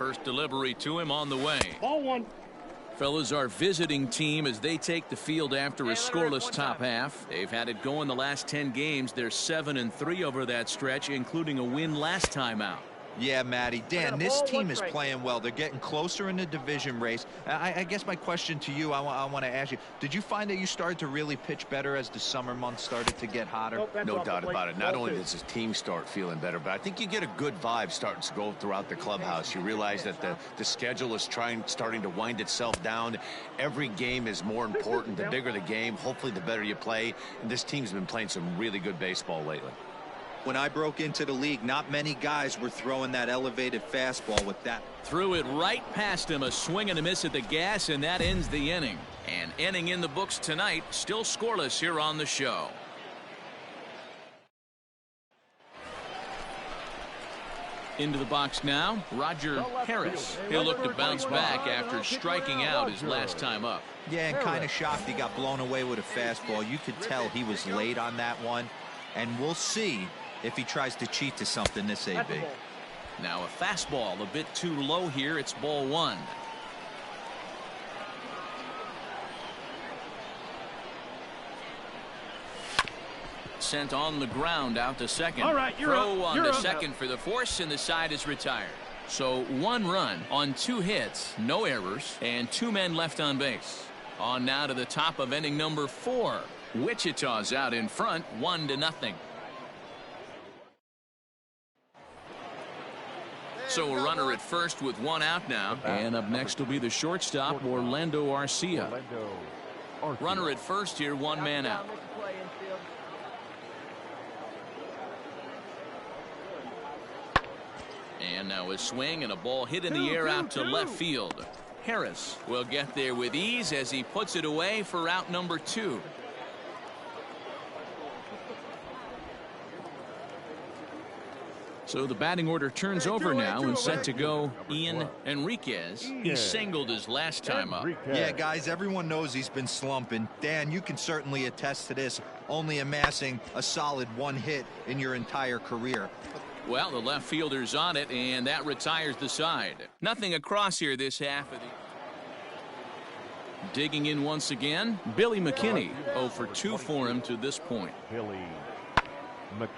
First delivery to him on the way. Ball one. Fellas, our visiting team as they take the field after a scoreless top half. They've had it going the last 10 games. They're 7-3 over that stretch, including a win last time out. Yeah, Matty. Dan, this team is playing well. They're getting closer in the division race. I guess my question to you, I want to ask you, did you find that you started to really pitch better as the summer months started to get hotter? No doubt about it. Not only does his team start feeling better, but I think you get a good vibe starting to go throughout the clubhouse. You realize that the schedule is starting to wind itself down. Every game is more important. The bigger the game, hopefully the better you play. And this team's been playing some really good baseball lately. When I broke into the league, not many guys were throwing that elevated fastball with that. Threw it right past him, a swing and a miss at the gas, and that ends the inning. An inning in the books tonight, still scoreless here on the show. Into the box now, Roger Harris. He'll look to bounce back after striking out his last time up. Yeah, and kind of shocked he got blown away with a fastball. You could tell he was late on that one, and we'll see if he tries to cheat to something this AB. Now a fastball a bit too low here. It's ball one. Sent on the ground out to second. All right, throw on to second for the force, and the side is retired. So 1 run on 2 hits, no errors, and 2 men left on base. On now to the top of inning number 4. Wichita's out in front, 1-0. So a runner at first with 1 out now. And up next will be the shortstop, Orlando Arcia. Runner at first here, 1 man out. And now a swing and a ball hit in the air out to left field. Harris will get there with ease as he puts it away for out number 2. So the batting order turns over now and set to go Ian Enriquez. He singled his last time up. Yeah, guys, everyone knows he's been slumping. Dan, you can certainly attest to this, only amassing a solid 1 hit in your entire career. Well, the left fielder's on it, and that retires the side. Nothing across here this half of the... Digging in once again, Billy McKinney. 0 for 2 for him to this point.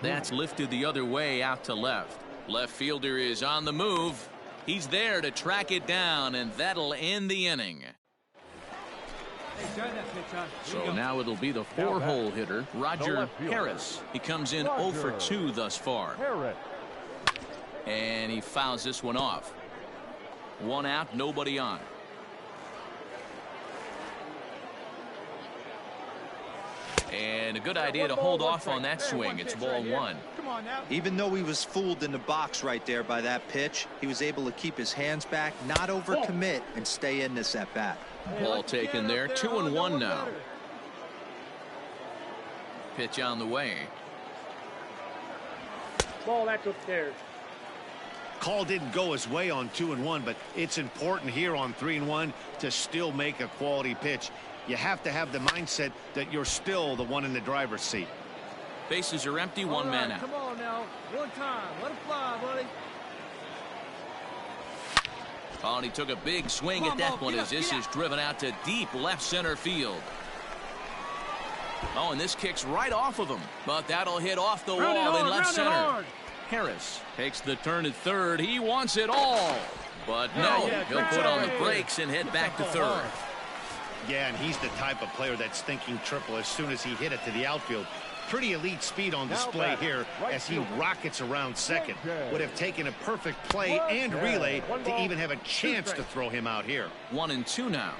That's lifted the other way out to left. Left fielder is on the move. He's there to track it down, and that'll end the inning. So now it'll be the 4-hole hitter, Roger Harris. He comes in 0 for 2 thus far. And he fouls this one off. 1 out, nobody on. And a good idea to hold off on that swing. It's ball 1. Even though he was fooled in the box right there by that pitch, he was able to keep his hands back, not overcommit, and stay in this at bat. Ball taken there. 2-1 now. Pitch on the way. Ball that's upstairs. Call didn't go his way on 2-1, but it's important here on 3-1 to still make a quality pitch. You have to have the mindset that you're still the one in the driver's seat. Bases are empty, 1 man out. Come on now. 1 time. Let it fly, buddy. Oh, and he took a big swing at that one as this is driven out to deep left center field. Oh, and this kicks right off of him. But that'll hit off the wall in left center. Harris takes the turn at third. He wants it all. But no, he'll put on the brakes and head back to third. Yeah, and he's the type of player that's thinking triple as soon as he hit it to the outfield. Pretty elite speed on display here as he rockets around second. Would have taken a perfect play and relay to even have a chance to throw him out here. 1-2 now.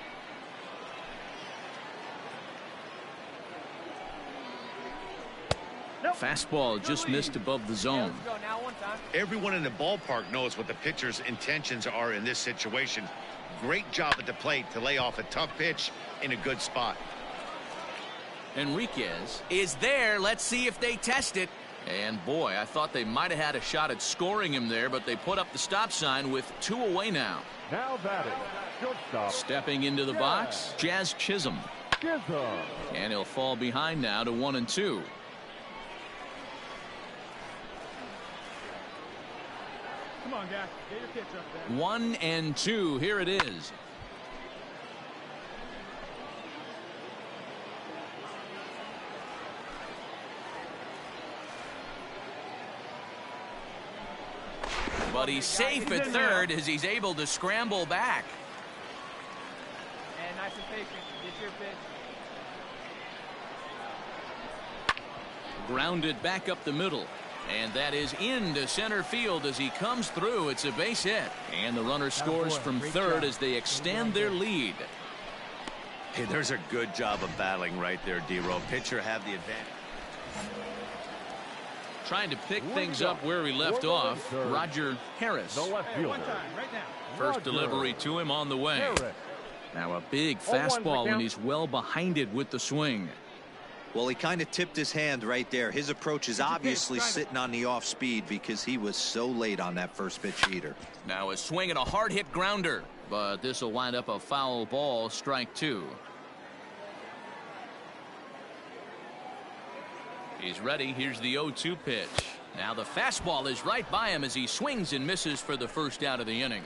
Fastball just missed above the zone. Everyone in the ballpark knows what the pitcher's intentions are in this situation. Great job at the plate to lay off a tough pitch in a good spot. Enriquez is there. Let's see if they test it. And boy, I thought they might have had a shot at scoring him there, but they put up the stop sign with 2 away now. Now batting, shortstop. Stepping into the box, Jazz Chisholm. And he'll fall behind now to Come on, guy. Get your pitch up there. 1-2. Here it is. But he's safe at third as he's able to scramble back. And nice and patient. Get your pitch. Grounded back up the middle. And that is into center field as he comes through. It's a base hit. And the runner scores from third as they extend their lead. Hey, there's a good job of battling right there, D-Row. Pitcher have the advantage. Trying to pick things up where he left off, Roger Harris. The left fielder. First delivery to him on the way. Now a big fastball, and he's well behind it with the swing. Well, he kind of tipped his hand right there. His approach is obviously sitting on the off speed because he was so late on that first pitch heater. Now a swing and a hard hit grounder, but this will wind up a foul ball, strike two. He's ready. Here's the 0-2 pitch. Now the fastball is right by him as he swings and misses for the first out of the inning.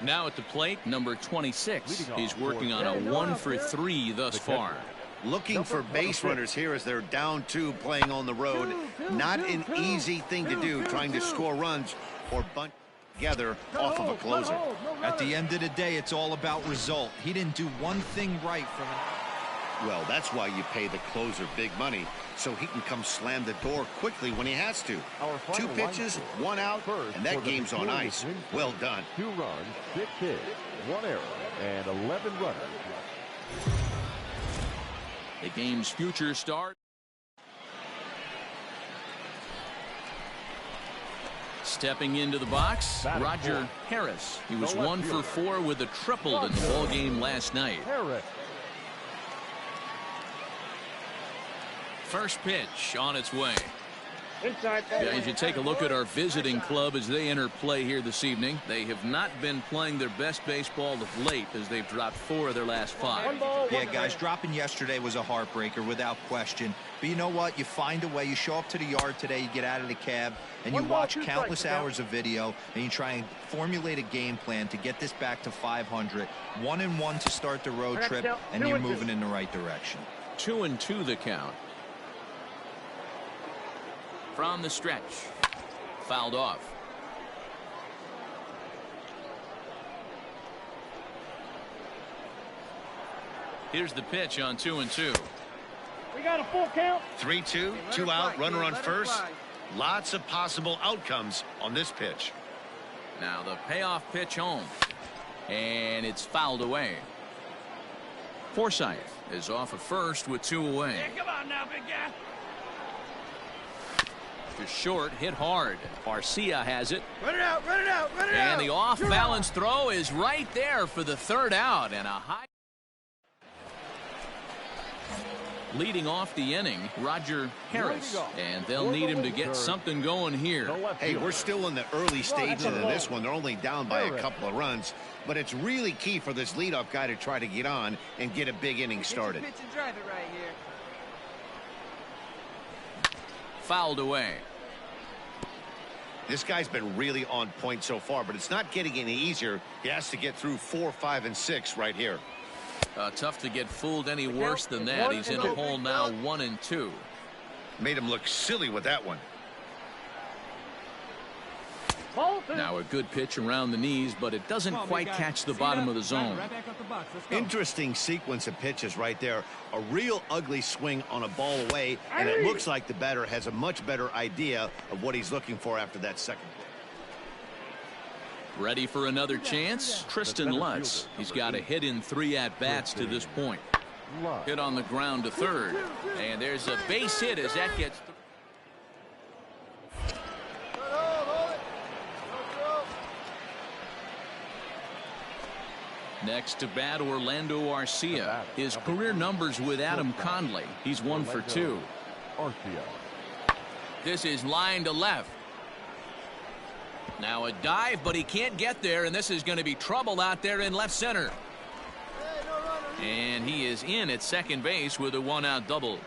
Now at the plate, number 26. He's working on a 1-for-3 thus far. Looking for base runners here as they're down 2 playing on the road. Not an easy thing to do, trying to score runs or bunt together off of a closer. At the end of the day, it's all about result. He didn't do one thing right from it. Well, that's why you pay the closer big money, so he can come slam the door quickly when he has to. 2 pitches, 1 out, and that game's on ice. Well done. 2 runs, 6 hits, 1 error, and 11 runners. The game's future start. Stepping into the box, Roger Harris. He was 1 for 4 with a triple in the ball game last night. First pitch on its way. Inside. Yeah, as you take a look at our visiting club as they enter play here this evening, they have not been playing their best baseball of late as they've dropped 4 of their last 5. Yeah, guys, dropping yesterday was a heartbreaker without question. But you know what? You find a way. You show up to the yard today, you get out of the cab, and you watch countless hours of video, and you try and formulate a game plan to get this back to 500. 1-1 to start the road trip, and you're moving in the right direction. 2-2 the count. From the stretch. Fouled off. Here's the pitch on 2-2. We got a full count. 3-2, 2 out, runner on first. Lots of possible outcomes on this pitch. Now the payoff pitch home. And it's fouled away. Forsythe is off at first with 2 away. Yeah, come on now, big guy. Short, hit hard. Garcia has it. Run it out, run it out, run it out. And the off-balance throw is right there for the 3rd out, and a high. Leading off the inning, Roger Harris, and they'll need him to get something going here. Hey, we're still in the early stages of this one. They're only down by a couple of runs, but it's really key for this leadoff guy to try to get on and get a big inning started. Pitch and drive it right here. Fouled away. This guy's been really on point so far, but it's not getting any easier. He has to get through 4, 5, and 6 right here. Tough to get fooled any worse than that. He's in a hole now, 1-2. Made him look silly with that one. Now a good pitch around the knees, but it doesn't quite catch the bottom of the zone. Interesting sequence of pitches right there. A real ugly swing on a ball away, and it looks like the batter has a much better idea of what he's looking for after that second pitch. Ready for another chance? Tristan Lutz. He's got a hit in 3 at-bats to this point. Hit on the ground to third. And there's a base hit as that gets... Next to bat, Orlando Arcia. His career numbers with Adam Conley. He's 1 for 2. This is line to left. Now a dive, but he can't get there, and this is going to be trouble out there in left center. And he is in at second base with a 1-out double.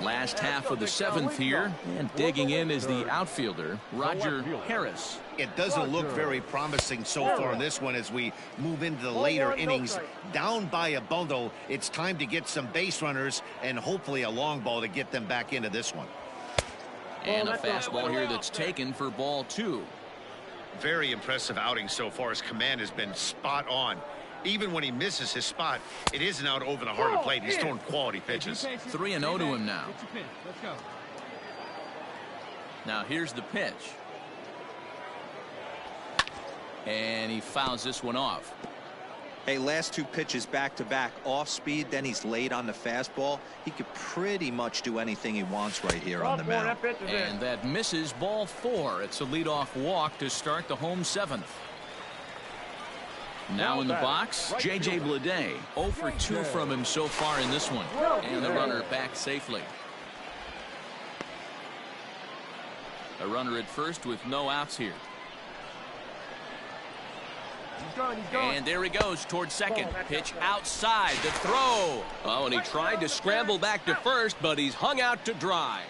Last half of the seventh here, and digging in is the outfielder, Roger Harris. It doesn't look very promising so far in this one as we move into the later innings. Down by a bundle, it's time to get some base runners and hopefully a long ball to get them back into this one. And a fastball here that's taken for ball 2. Very impressive outing so far. His command has been spot on. Even when he misses his spot, it isn't out over the heart of the plate. He's throwing quality pitches. 3-0 to him now. Now here's the pitch. And he fouls this one off. Hey, last 2 pitches back-to-back off speed, then he's late on the fastball. He could pretty much do anything he wants right here on the mound. And that misses ball 4. It's a leadoff walk to start the home 7th. Now in the box, J.J. Bleday. 0 for 2 from him so far in this one. And the runner back safely. A runner at first with no outs here. And there he goes towards second. Pitch outside. The throw. Oh, and he tried to scramble back to first, but he's hung out to dry.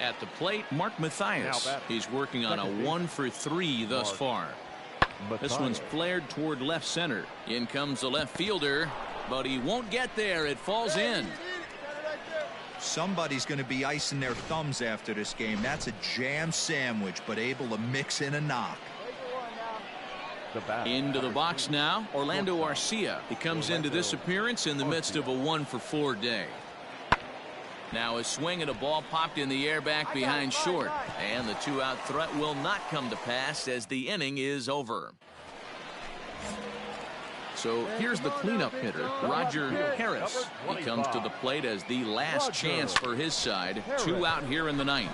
At the plate, Mark Mathias. He's working on a 1 for 3 thus far. This one's flared toward left center. In comes the left fielder, but he won't get there. It falls in. Somebody's going to be icing their thumbs after this game. That's a jam sandwich, but able to mix in a knock. Into the box now, Orlando Arcia. He comes into this appearance in the midst of a 1 for 4 day. Now a swing and a ball popped in the air back behind short. And the 2-out threat will not come to pass as the inning is over. So here's the cleanup hitter, Roger Harris. He comes to the plate as the last chance for his side. 2 out here in the 9th.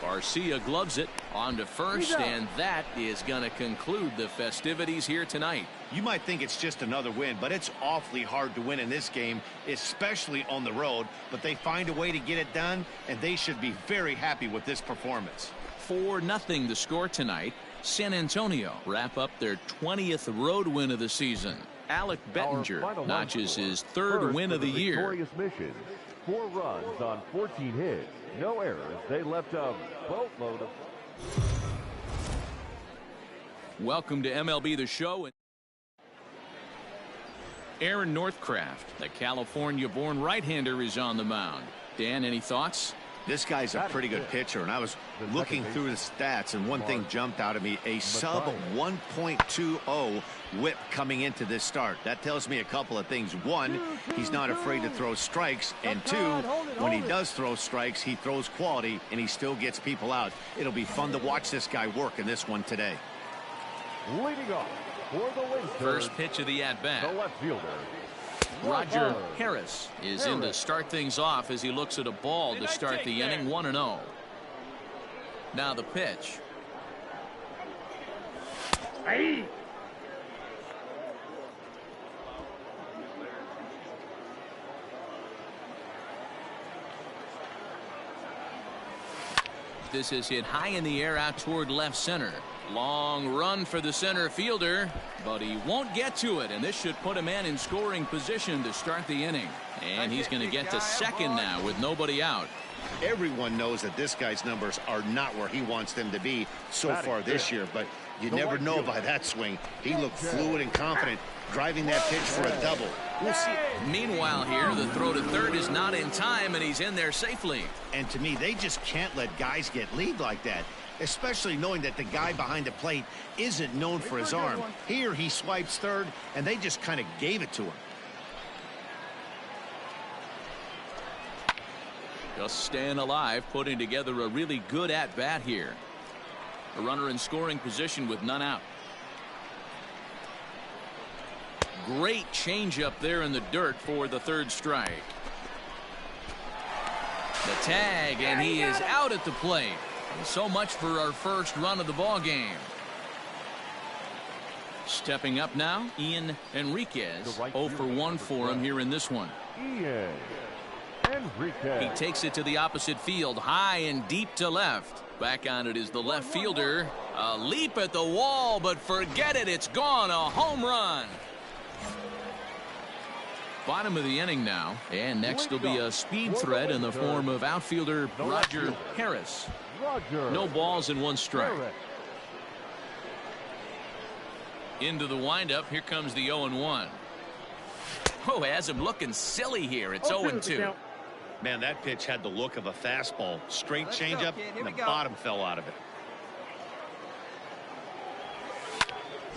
Arcia gloves it on to first, and that is going to conclude the festivities here tonight. You might think it's just another win, but it's awfully hard to win in this game, especially on the road. But they find a way to get it done, and they should be very happy with this performance. 4-0 the score tonight. San Antonio wrap up their 20th road win of the season. Alec Bettinger notches his 3rd win of the year. 4 runs on 14 hits. No errors. They left a boatload of... Welcome to MLB The Show. Aaron Northcraft, the California-born right-hander, is on the mound. Dan, any thoughts? This guy's a pretty good pitcher, and I was looking through the stats, and one thing jumped out at me, a sub 1.20 whip coming into this start. That tells me a couple of things. 1, he's not afraid to throw strikes, and 2, when he does throw strikes, he throws quality, and he still gets people out. It'll be fun to watch this guy work in this one today. Leading off for the Lynx. First pitch of the at-bat. The left fielder, Roger Harris is in to start things off as he looks at a ball to start the inning. 1-0. Now the pitch. This is hit high in the air out toward left center. Long run for the center fielder, but he won't get to it, and this should put a man in scoring position to start the inning. And he's going to get to second now with nobody out. Everyone knows that this guy's numbers are not where he wants them to be so far this year, but you never know by that swing. He looked fluid and confident, driving that pitch for a double. We'll see. Meanwhile here, the throw to third is not in time, and he's in there safely. And to me, they just can't let guys get lead like that, especially knowing that the guy behind the plate isn't known for his arm. Here he swipes third, and they just kind of gave it to him. Just staying alive, putting together a really good at-bat here. A runner in scoring position with none out. Great changeup there in the dirt for the third strike. The tag, and he is out at the plate. So much for our first run of the ball game. Stepping up now, Ian Enriquez. 0 for 1 for him here in this one. Ian Enriquez. He takes it to the opposite field, high and deep to left. Back on it is the left fielder. A leap at the wall, but forget it. It's gone. A home run. Bottom of the inning now, and next will be a speed threat in the form of outfielder Roger Harris. No balls and 1 strike. Into the windup. Here comes the 0-1. Oh, has him looking silly here. It's 0-2. Man, that pitch had the look of a fastball. Straight changeup, and the bottom fell out of it.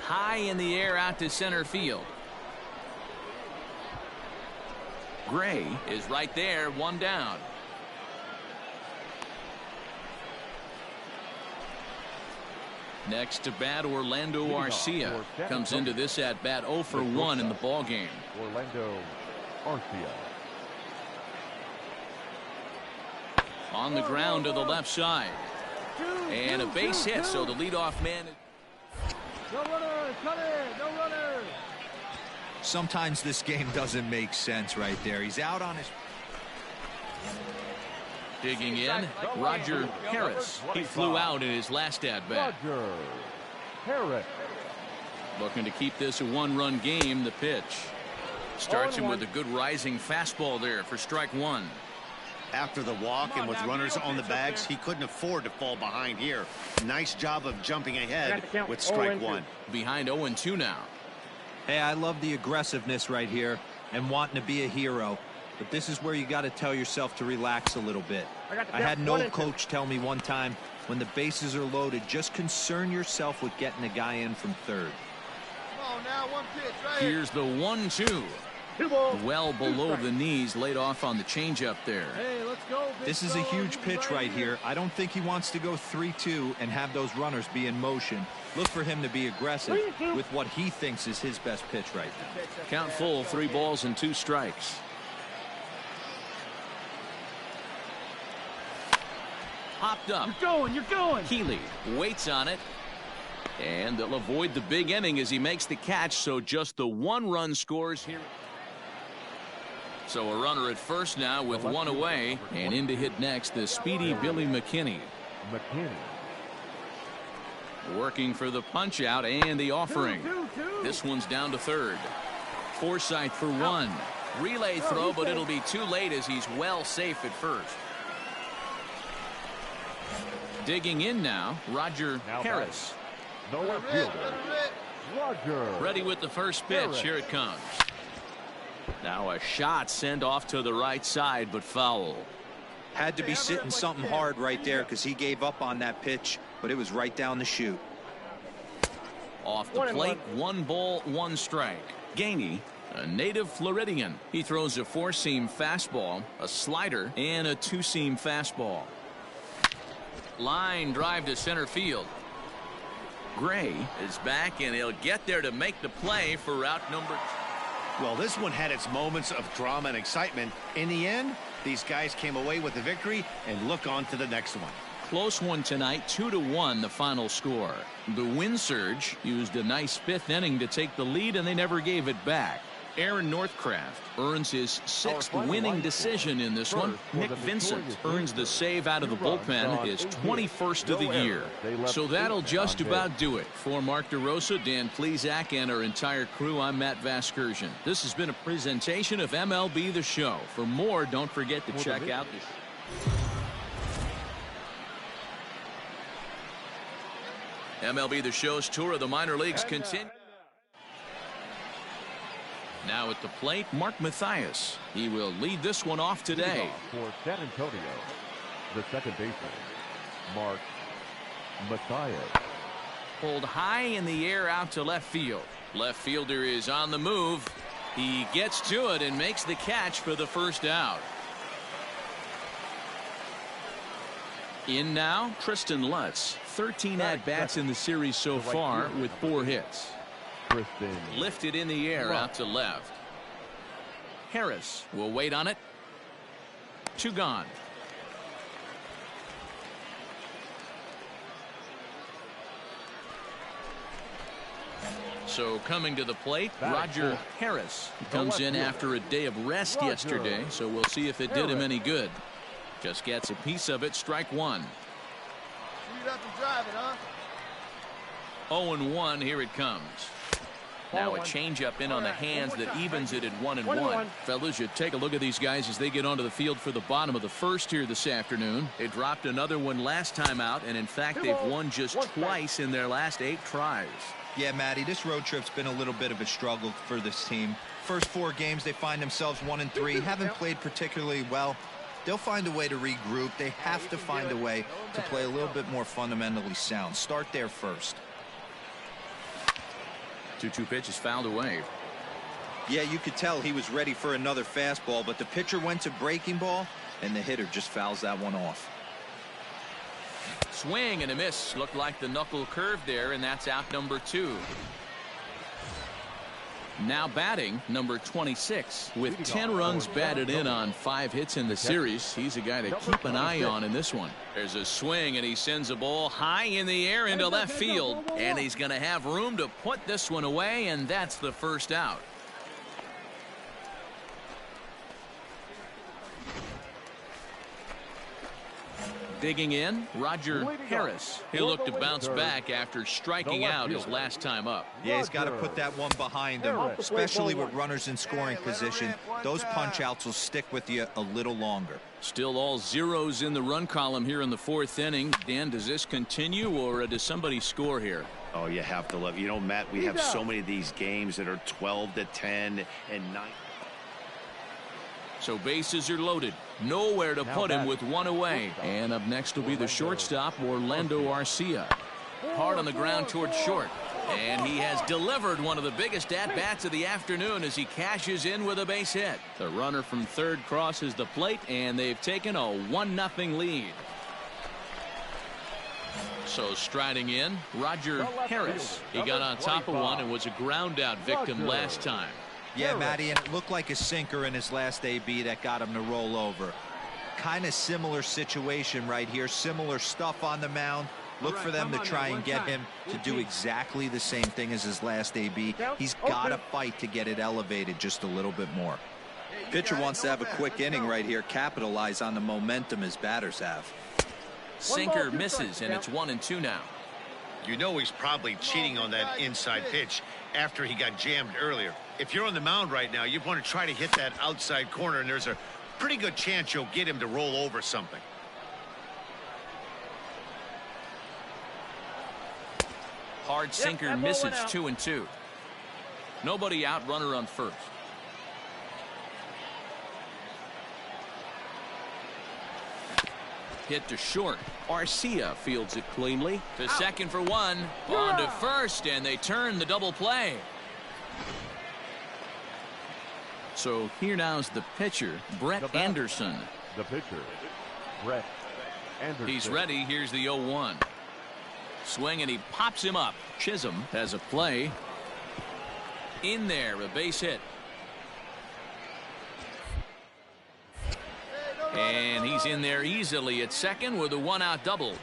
High in the air out to center field. Gray is right there, 1 down. Next to bat, Orlando Arcia comes into this at bat 0 for 1 in the ball game. Orlando Arcia. On the ground to the left side. And a base hit, so the leadoff man. No runner, cut it, no runner. Sometimes this game doesn't make sense right there. He's out on his. Digging in, Roger Harris. He flew out in his last at bat. Roger Harris. Looking to keep this a 1-run game. The pitch starts him with a good rising fastball there for strike 1. After the walk and with runners on the bags, he couldn't afford to fall behind here. Nice job of jumping ahead with strike 1. Behind 0-2 now. Hey, I love the aggressiveness right here and wanting to be a hero. But this is where you got to tell yourself to relax a little bit. I had an old coach tell me one time, when the bases are loaded, just concern yourself with getting the guy in from third. Come on now, 1 pitch right here. Here's the 1-2. Well below the knees, laid off on the changeup there. Hey, let's go. This is a huge pitch right here. I don't think he wants to go 3-2 and have those runners be in motion. Look for him to be aggressive with what he thinks is his best pitch right now. Count full, 3 balls and 2 strikes. Hopped up. You're going. Keeley waits on it. And they'll avoid the big inning as he makes the catch, so just the 1-run scores here. So a runner at first now with 1 away, and in to hit next, the speedy Billy McKinney. Working for the punch out and the offering. This one's down to third. Forsythe for 1. Relay throw, but it'll be too late as he's well safe at first. Digging in now, Roger Harris. Ready with the first pitch. Here it comes. Now a shot sent off to the right side, but foul. Had to be sitting something hard right there because he gave up on that pitch, but it was right down the chute. Off the plate, 1 ball, 1 strike. Gainey, a native Floridian. He throws a 4-seam fastball, a slider, and a 2-seam fastball. Line drive to center field. Gray is back, and he'll get there to make the play for route number 2. Well, this one had its moments of drama and excitement. In the end, these guys came away with the victory and look on to the next one. Close one tonight, 2-1 the final score. The Wind Surge used a nice 5th inning to take the lead, and they never gave it back. Aaron Northcraft earns his 6th winning decision in this one. Nick Vincent earns the save out of the bullpen, his 21st of the year. So that'll just about do it. For Mark DeRosa, Dan Plesac, and our entire crew, I'm Matt Vasgersian. This has been a presentation of MLB The Show. For more, don't forget to check out the MLB The Show's tour of the minor leagues continues. Now at the plate, Mark Mathias. He will lead this one off today. For San Antonio, the second baseman, Mark Mathias. Pulled high in the air out to left field. Left fielder is on the move. He gets to it and makes the catch for the first out. In now, Tristan Lutz. 13 at-bats in the series so far with 4 hits. Lifted in the air out to left. Harris will wait on it. 2 gone. So coming to the plate, Roger Harris. He comes in after a day of rest yesterday, so we'll see if it did him any good. Just gets a piece of it. Strike 1. Shoot up and drive it, huh? 0-1. Here it comes. Now a changeup in on the hands that evens it at 1-1. Fellas, you take a look at these guys as they get onto the field for the bottom of the first here this afternoon. They dropped another one last time out, and in fact they've won just twice in their last 8 tries. Yeah, Matty, this road trip's been a little bit of a struggle for this team. First 4 games they find themselves 1-3, haven't played particularly well. They'll find a way to regroup. They have to find a way to play a little bit more fundamentally sound. Start there first. 2-2 pitch is fouled away. Yeah, you could tell he was ready for another fastball, but the pitcher went to breaking ball, and the hitter just fouls that one off. Swing and a miss. Looked like the knuckle curve there, and that's out number 2. Now batting, number 26. With 10 runs batted in on 5 hits in the series, he's a guy to keep an eye on in this one. There's a swing, and he sends a ball high in the air into left field. And he's going to have room to put this one away, and that's the first out. Digging in, Roger Harris. He'll look to bounce back after striking out his last time up. Yeah, he's got to put that one behind him, especially with runners in scoring position. Those punch-outs will stick with you a little longer. Still all zeros in the run column here in the 4th inning. Dan, does this continue, or does somebody score here? Oh, you have to love. You know, Matt, we have so many of these games that are 12-10 and 9. So bases are loaded. Nowhere to put him with 1 away. And up next will be the shortstop, Orlando Arcia. Hard on the ground towards short. And he has delivered one of the biggest at-bats of the afternoon as he cashes in with a base hit. The runner from third crosses the plate, and they've taken a 1-0 lead. So striding in, Roger Harris. He got on top of one and was a ground-out victim last time. Yeah, Matty, and it looked like a sinker in his last AB that got him to roll over. Kind of similar situation right here. Similar stuff on the mound. Look for them to try and get him to do exactly the same thing as his last AB. He's got to fight to get it elevated just a little bit more. Pitcher wants to have a quick inning right here. Capitalize on the momentum his batters have. Sinker misses, and it's 1-2 now. You know he's probably cheating on that inside pitch after he got jammed earlier. If you're on the mound right now, you want to try to hit that outside corner, and there's a pretty good chance you'll get him to roll over something. Hard sinker misses, 2-2. Nobody out, runner on first. Hit to short. Arcia fields it cleanly. To second for 1. On to first, and they turn the double play. So here now is the pitcher, Brett Anderson. The pitcher, Brett Anderson. He's ready. Here's the 0-1. Swing, and he pops him up. Chisholm has a play. In there, a base hit. And he's in there easily at second with a 1-out double.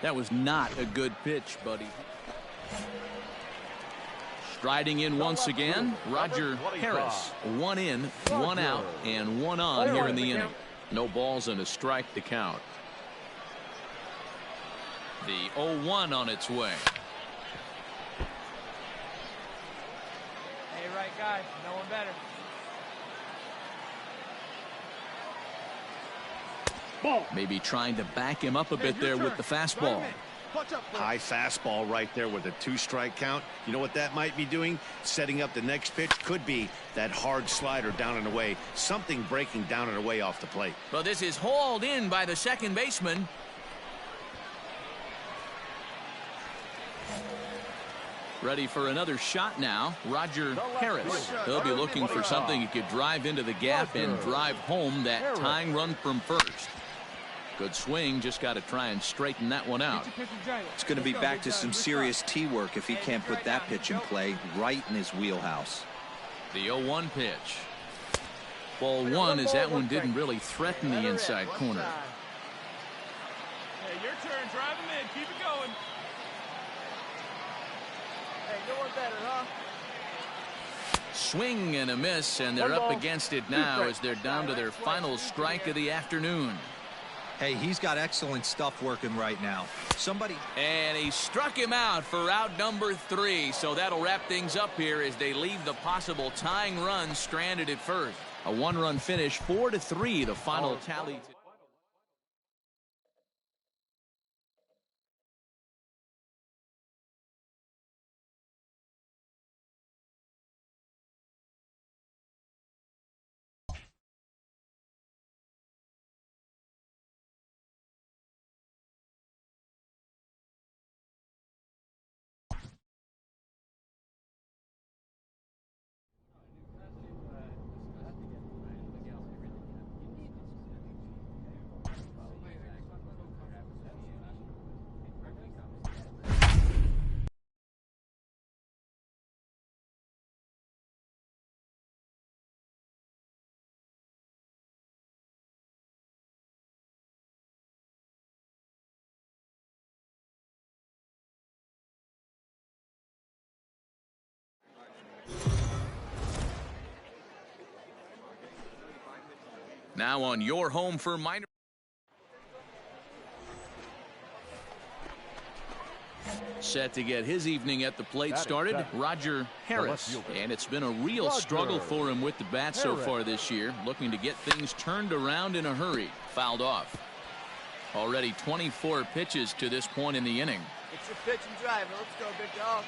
That was not a good pitch, buddy. Striding in once again, Roger Harris. 1 in, 1 out, and 1 on here in the inning. No balls and a strike to count. The 0-1 on its way. Hey, right guy, no one better. Maybe trying to back him up a bit there with the fastball. High fastball right there with a 2-strike count. You know what that might be doing? Setting up the next pitch. Could be that hard slider down and away. Something breaking down and away off the plate. Well, this is hauled in by the second baseman. Ready for another shot now, Roger Harris. He'll be looking for something he could drive into the gap and drive home that tying run from first. Good swing, just got to try and straighten that one out. It's going to be back to some serious tee work if he can't put that pitch in play right in his wheelhouse. The 0-1 pitch. Ball 1 as that one didn't really threaten the inside corner. Hey, your turn. Drive him in. Keep it going. Hey, no one better, huh? Swing and a miss, and they're up against it now as they're down to their final strike of the afternoon. Hey, he's got excellent stuff working right now. And he struck him out for out number 3. So that'll wrap things up here as they leave the possible tying run stranded at first. A 1-run finish, 4-3, the final tally. Now on your home for minor. Set to get his evening at the plate started, Roger Harris. And it's been a real struggle for him with the bat so far this year. Looking to get things turned around in a hurry. Fouled off. Already 24 pitches to this point in the inning. It's your pitch and drive. Let's go, big dog.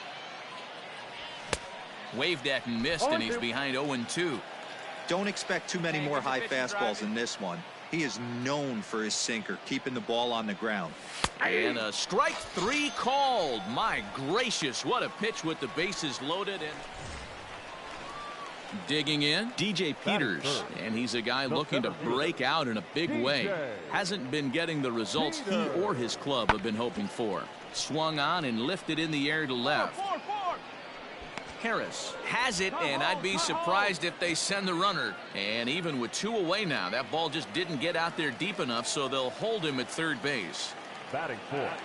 Waved at and missed, and he's behind 0-2. Don't expect too many more high fastballs in this one. He is known for his sinker, keeping the ball on the ground. And a strike 3 called. My gracious, what a pitch with the bases loaded. And digging in, DJ Peters. And he's a guy looking to break out in a big way. Hasn't been getting the results he or his club have been hoping for. Swung on and lifted in the air to left. Harris has it, and I'd be surprised if they send the runner. And even with 2 away now, that ball just didn't get out there deep enough, so they'll hold him at third base. Batting fourth.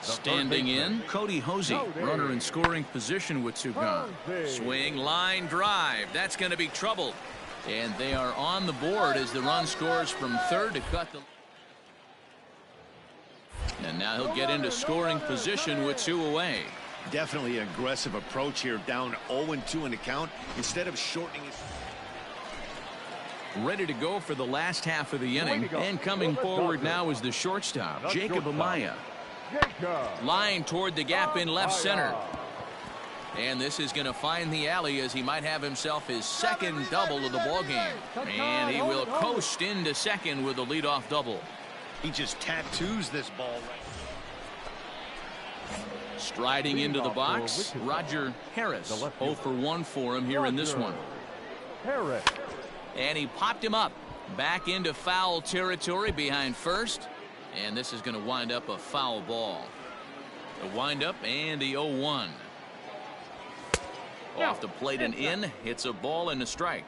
Standing in, Cody Hosey, runner in scoring position with 2 gone. Swing, line, drive. That's going to be trouble. And they are on the board as the run scores from third to cut the. And now he'll get into scoring position with 2 away. Definitely an aggressive approach here, down 0-2 in the count. Instead of shortening his. Ready to go for the last half of the inning. And coming forward now is the shortstop, Jacob Amaya. Line toward the gap in left center. And this is going to find the alley as he might have himself his second double of the ball game. And he will coast into second with a leadoff double. He just tattoos this ball right. Striding into the box, Roger Harris. 0 for 1 for him here in this one. And he popped him up. Back into foul territory behind first. And this is going to wind up a foul ball. The windup and the 0-1. Off the plate and in. Hits a ball and a strike.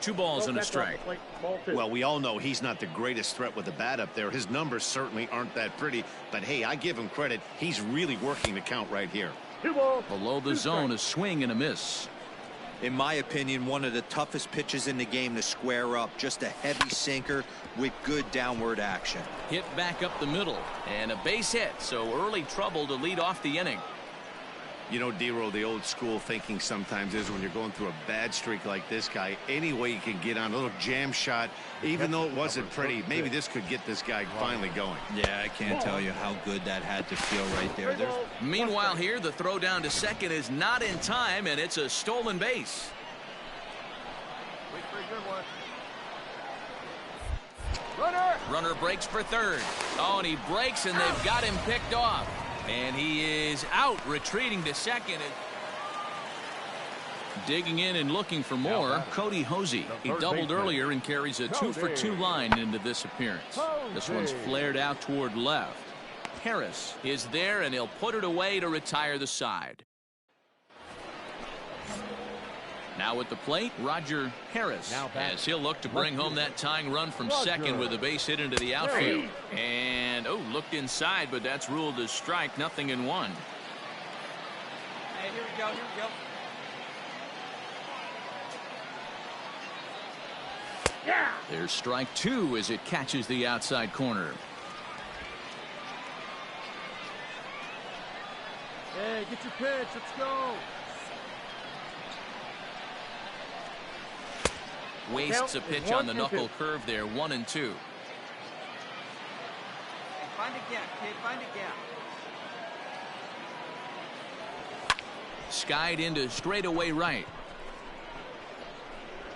Two balls and a strike. Well, we all know he's not the greatest threat with the bat up there. His numbers certainly aren't that pretty. But, hey, I give him credit. He's really working the count right here. Below the zone, a swing and a miss. In my opinion, one of the toughest pitches in the game to square up. Just a heavy sinker with good downward action. Hit back up the middle. And a base hit. So early trouble to lead off the inning. You know, D-Roll, the old school thinking sometimes is when you're going through a bad streak like this guy, any way you can get on a little jam shot, even though it wasn't pretty, maybe this could get this guy finally going. Yeah, I can't tell you how good that had to feel right there. Meanwhile here, the throw down to second is not in time, and it's a stolen base. Runner breaks for third. Oh, and he breaks, and they've got him picked off. And he is out, retreating to second. Digging in and looking for more, Cody Hosey. He doubled earlier and carries a 2-for-2 line into this appearance. This one's flared out toward left. Harris is there, and he'll put it away to retire the side. Now at the plate, Roger Harris, as he'll look to bring home that tying run from second with a base hit into the outfield. And, oh, looked inside, but that's ruled as strike, 0-1. Hey, here we go, here we go. There's strike two as it catches the outside corner. Hey, get your pitch. Let's go. Wastes a pitch on the knuckle curve there. 1-2. Hey, find a gap, kid. Find a gap. Skied into straightaway right.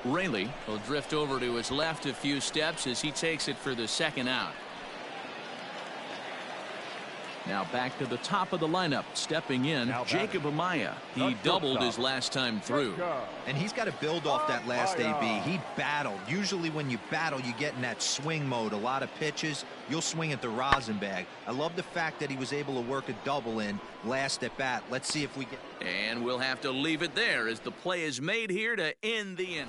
Rayleigh will drift over to his left a few steps as he takes it for the second out. Now back to the top of the lineup. Stepping in, Jacob Amaya. He doubled his last time through. And he's got to build off that last AB. He battled. Usually when you battle, you get in that swing mode. A lot of pitches, you'll swing at the rosin bag. I love the fact that he was able to work a double in last at bat. Let's see if we get... And we'll have to leave it there as the play is made here to end the inning.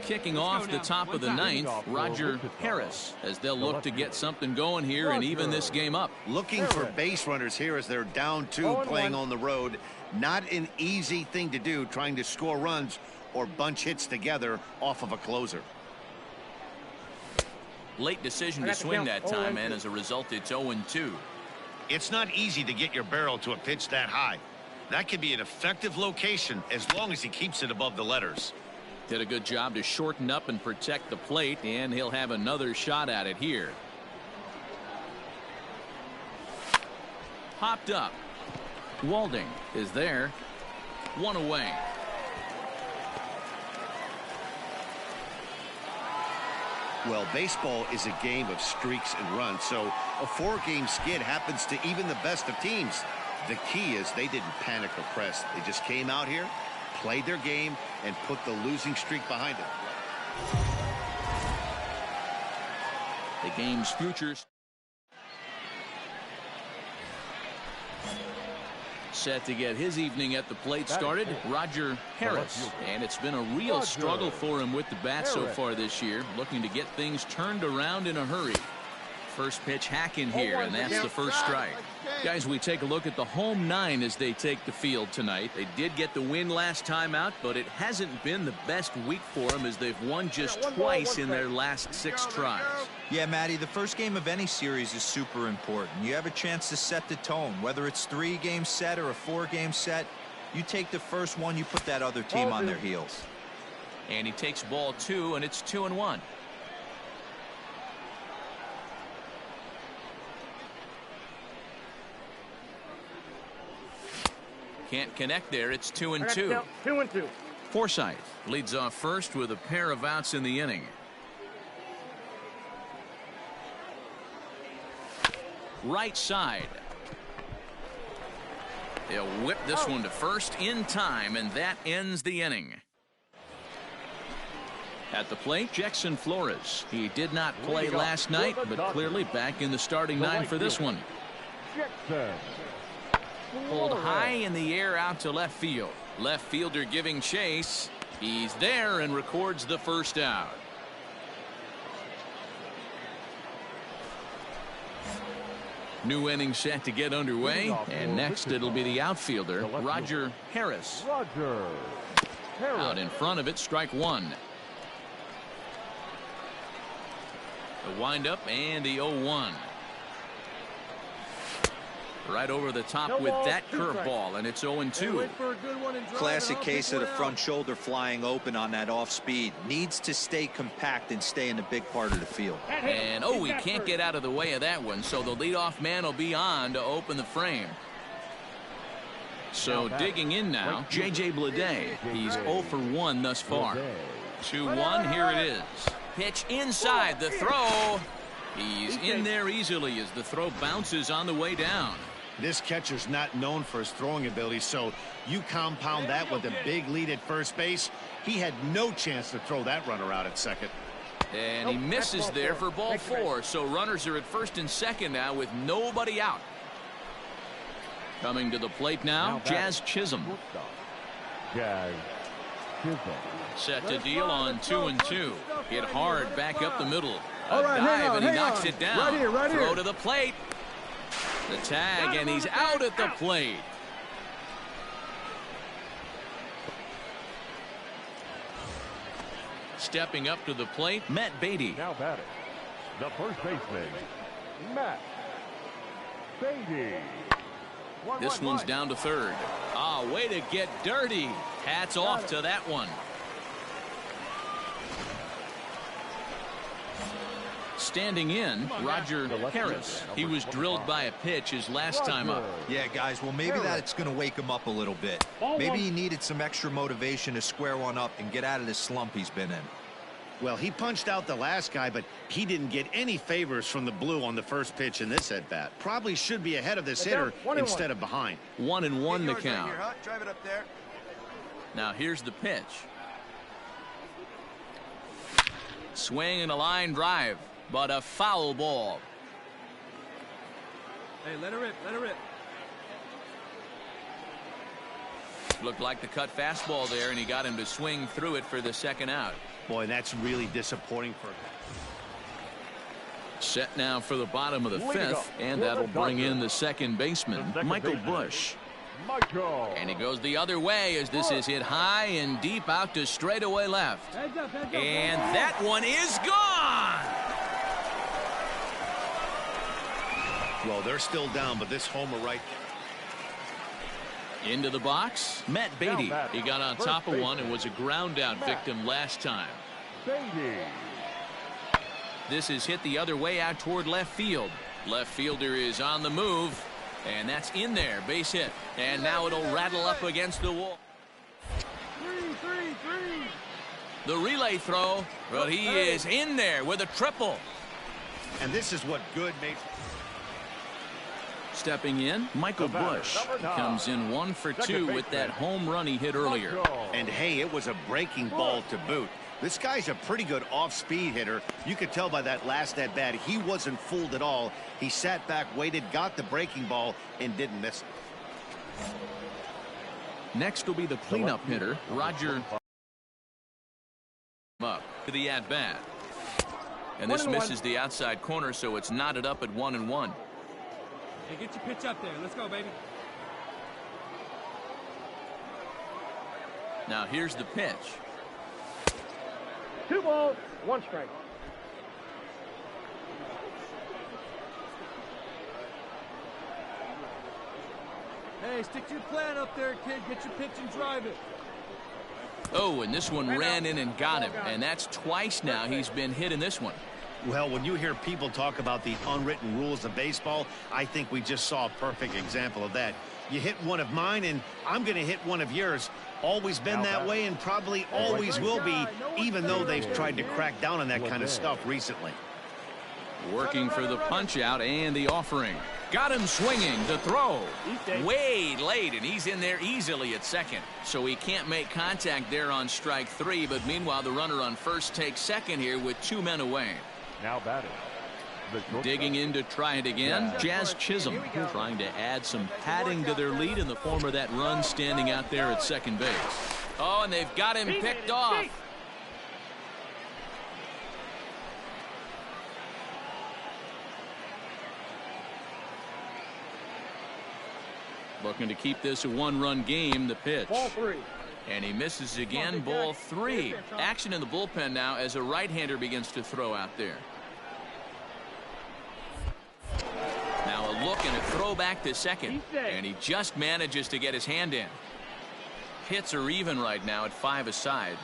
Kicking off the top of the ninth, Roger Harris, as they'll look to get something going here and even this game up. Looking for base runners here as they're down 2 playing on the road. Not an easy thing to do, trying to score runs or bunch hits together off of a closer. Late decision to swing that time, and as a result, it's 0-2. It's not easy to get your barrel to a pitch that high. That could be an effective location as long as he keeps it above the letters. Did a good job to shorten up and protect the plate, and he'll have another shot at it here. Popped up. Walding is there. 1 away. Well, baseball is a game of streaks and runs, so a 4-game skid happens to even the best of teams. The key is they didn't panic or press. They just came out here, played their game, and put the losing streak behind it. The game's futures set to get his evening at the plate started, Roger Harris. And it's been a real struggle for him with the bat so far this year, looking to get things turned around in a hurry. First pitch hack in here, and that's the first strike. Guys, we take a look at the home 9 as they take the field tonight. They did get the win last time out, but it hasn't been the best week for them as they've won just twice in their last 6 tries. Yeah, Matty, the first game of any series is super important. You have a chance to set the tone, whether it's 3-game set or a 4-game set. You take the first one, you put that other team on their heels. And he takes ball 2, and it's 2-1. Can't connect there. It's 2-2. 2-2. Forsythe leads off first with a pair of outs in the inning. Right side. They'll whip this one to first in time, and that ends the inning. At the plate, Jackson Flores. He did not play last night, but clearly back in the starting 9 for this one. Pulled high in the air out to left field. Left fielder giving chase. He's there and records the first out. New inning set to get underway, and next it'll be the outfielder, Roger Harris. Out in front of it, strike 1. The windup and the 0-1. Right over the top with that curveball, and it's 0-2. Classic case of the front shoulder flying open on that off speed. Needs to stay compact and stay in the big part of the field. And he can't get out of the way of that one, so the leadoff man will be on to open the frame. So digging in now, J.J. Bleday. He's 0 for 1 thus far. 2-1, here it is. Pitch inside, the throw. He's in there easily as the throw bounces on the way down. This catcher's not known for his throwing ability, so you compound that with a big lead at first base. He had no chance to throw that runner out at second. And he misses there for ball 4, so runners are at first and second now with nobody out. Coming to the plate now, Jazz Chisholm. Set to deal on 2-2. Hit hard back up the middle. A dive, and he knocks it down. Throw to the plate. The tag, and he's out at the plate. Stepping up to the plate, Matt Beatty. Now batting, the first baseman, Matt Beatty. This one's down to third. Ah, way to get dirty. Hats off to that one. Standing in, Roger Harris. He was drilled by a pitch his last time up. Yeah, guys, well, maybe that's going to wake him up a little bit. Maybe he needed some extra motivation to square one up and get out of this slump he's been in. Well, he punched out the last guy, but he didn't get any favors from the blue on the first pitch in this at-bat. Probably should be ahead of this hitter instead of behind. 1-1 the count. Right here, huh? Drive it up there. Now here's the pitch. Swing and a line drive, but a foul ball. Hey, let her rip, let her rip. Looked like the cut fastball there, and he got him to swing through it for the second out. Boy, that's really disappointing for him. Set now for the bottom of the fifth, and that'll bring in the second baseman, Michael Busch. And he goes the other way as this is hit high and deep out to straightaway left. And that one is gone. Well, they're still down, but this homer right into the box, Matt Beatty. He got on top of one and was a ground out victim last time. This is hit the other way out toward left field. Left fielder is on the move, and that's in there. Base hit, and now it'll rattle up against the wall. The relay throw, but he is in there with a triple. And this is what good makes. Stepping in, Michael Busch comes in 1 for 2 with that home run he hit earlier. And hey, it was a breaking ball to boot. This guy's a pretty good off-speed hitter. You could tell by that last at-bat he wasn't fooled at all. He sat back, waited, got the breaking ball, and didn't miss it. Next will be the cleanup hitter, Roger. Up to the at-bat. And this misses the outside corner, so it's knotted up at 1-1. Hey, get your pitch up there. Let's go, baby. Now here's the pitch. 2 balls, 1 strike. Hey, stick to your plan up there, kid. Get your pitch and drive it. Oh, and this one ran in and got him. And that's twice now he's been hit in this one. Well, when you hear people talk about the unwritten rules of baseball, I think we just saw a perfect example of that. You hit one of mine, and I'm going to hit one of yours. Always been that way and probably always will be, even though they've tried to crack down on that kind of stuff recently. Working for the punch out and the offering. Got him swinging. The throw. Way late, and he's in there easily at second. So he can't make contact there on strike 3, but meanwhile the runner on first takes second here with 2 men away. Now batting. Digging in to try it again, Jazz Chisholm trying to add some padding to their lead in the form of that run standing out there at second base. Oh, and they've got him picked off. Looking to keep this a 1-run game, the pitch. Ball 3. And he misses again, ball 3. Action in the bullpen now as a right-hander begins to throw out there. Now a look and a throw back to second. And he just manages to get his hand in. Hits are even right now at 5 aside.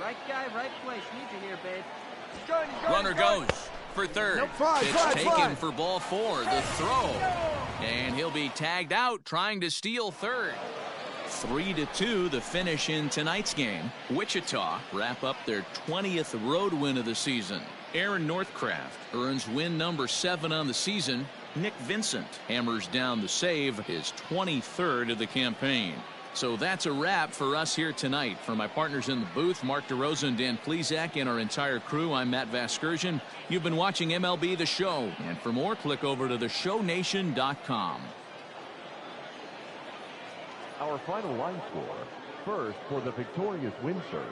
Right guy, right place. Need you here, babe. Runner goes for third. Pitch taken for ball 4. The throw. And he'll be tagged out trying to steal third. 3-2 the finish in tonight's game. Wichita wrap up their 20th road win of the season. Aaron Northcraft earns win number 7 on the season. Nick Vincent hammers down the save, his 23rd of the campaign. So that's a wrap for us here tonight. For my partners in the booth, Mark DeRosa and Dan Plesac, and our entire crew, I'm Matt Vasgersian. You've been watching MLB The Show. And for more, click over to theshownation.com. Our final line score. First, for the victorious Wind Surge,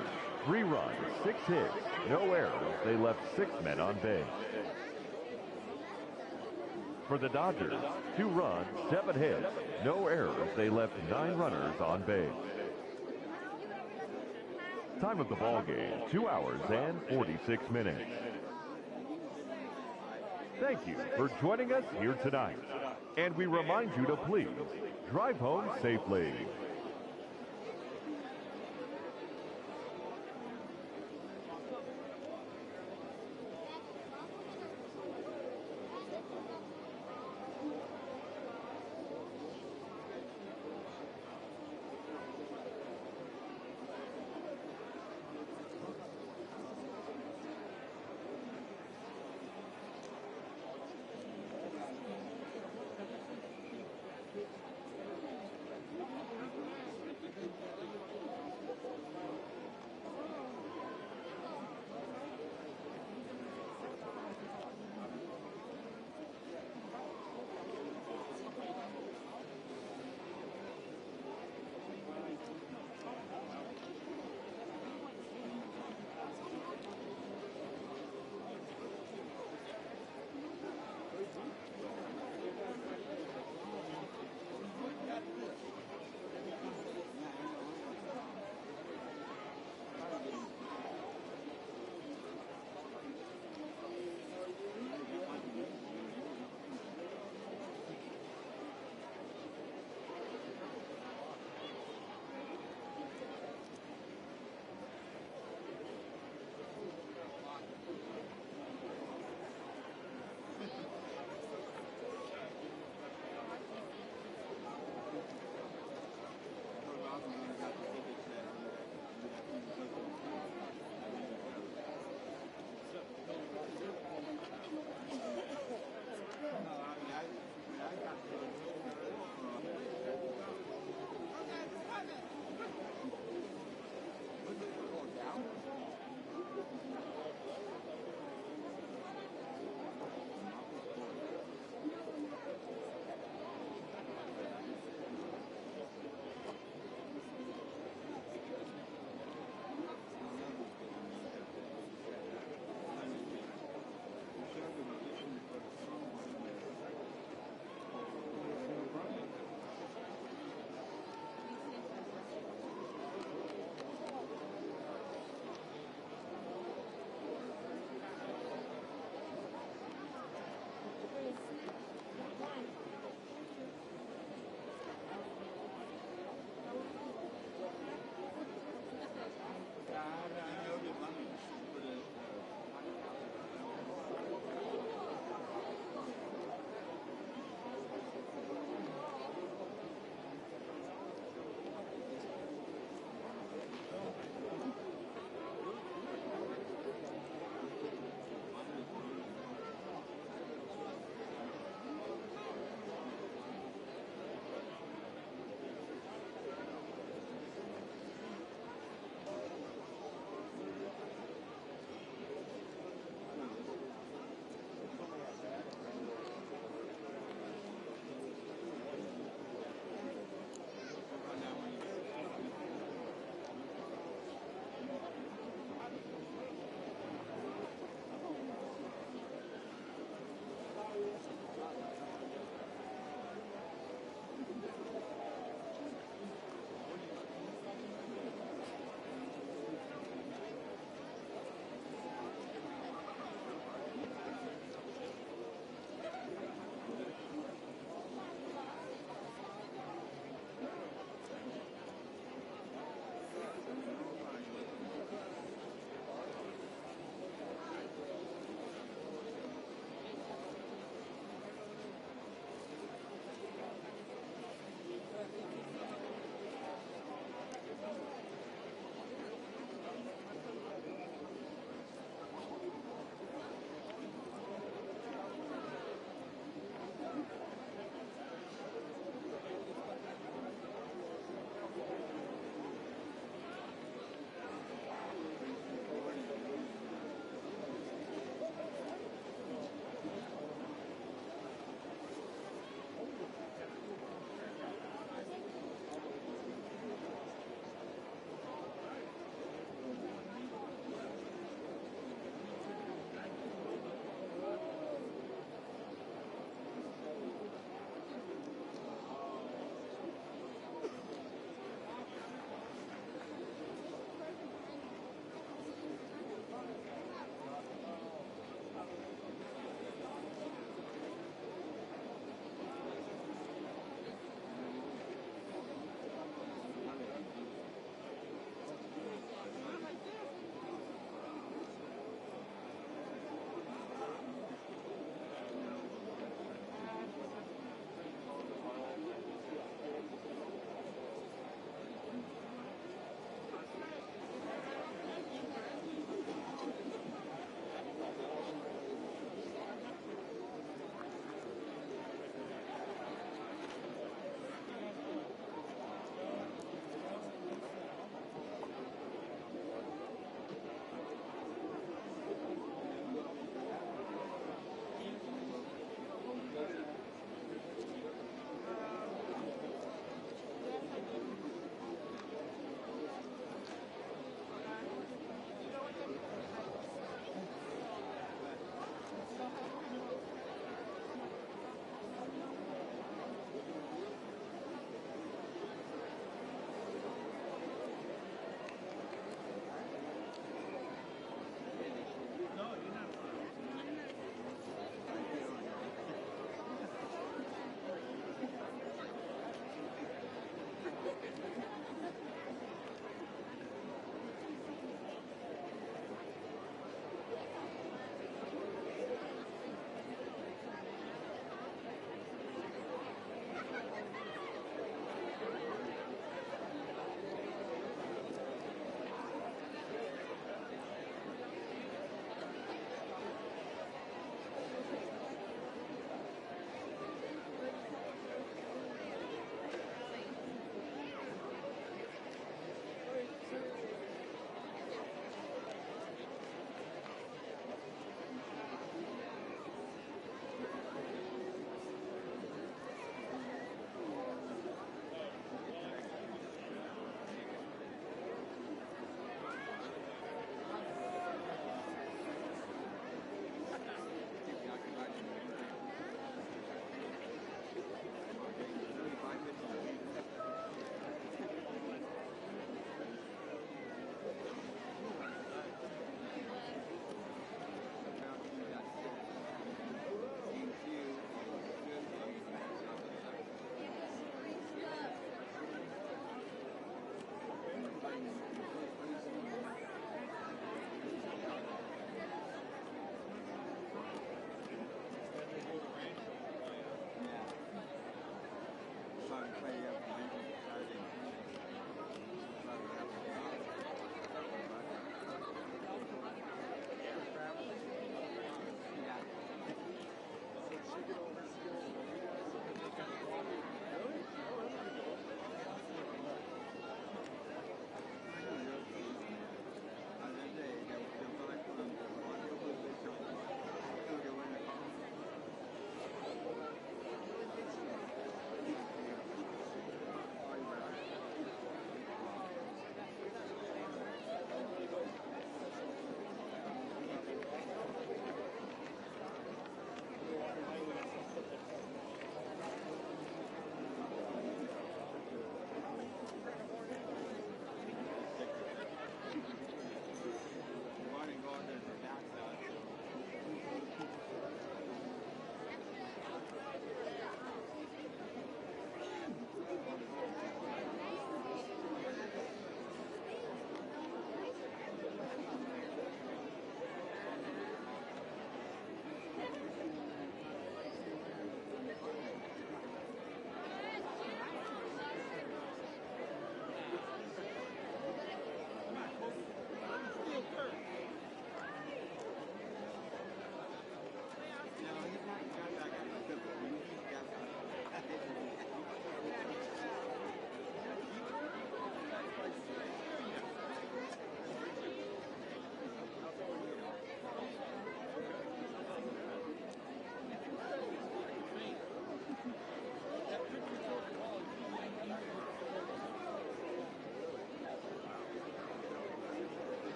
3 runs, 6 hits, no errors. They left 6 men on base. For the Dodgers, 2 runs, 7 hits, no errors. They left 9 runners on base. Time of the ball game, 2 hours and 46 minutes. Thank you for joining us here tonight. And we remind you to please drive home safely.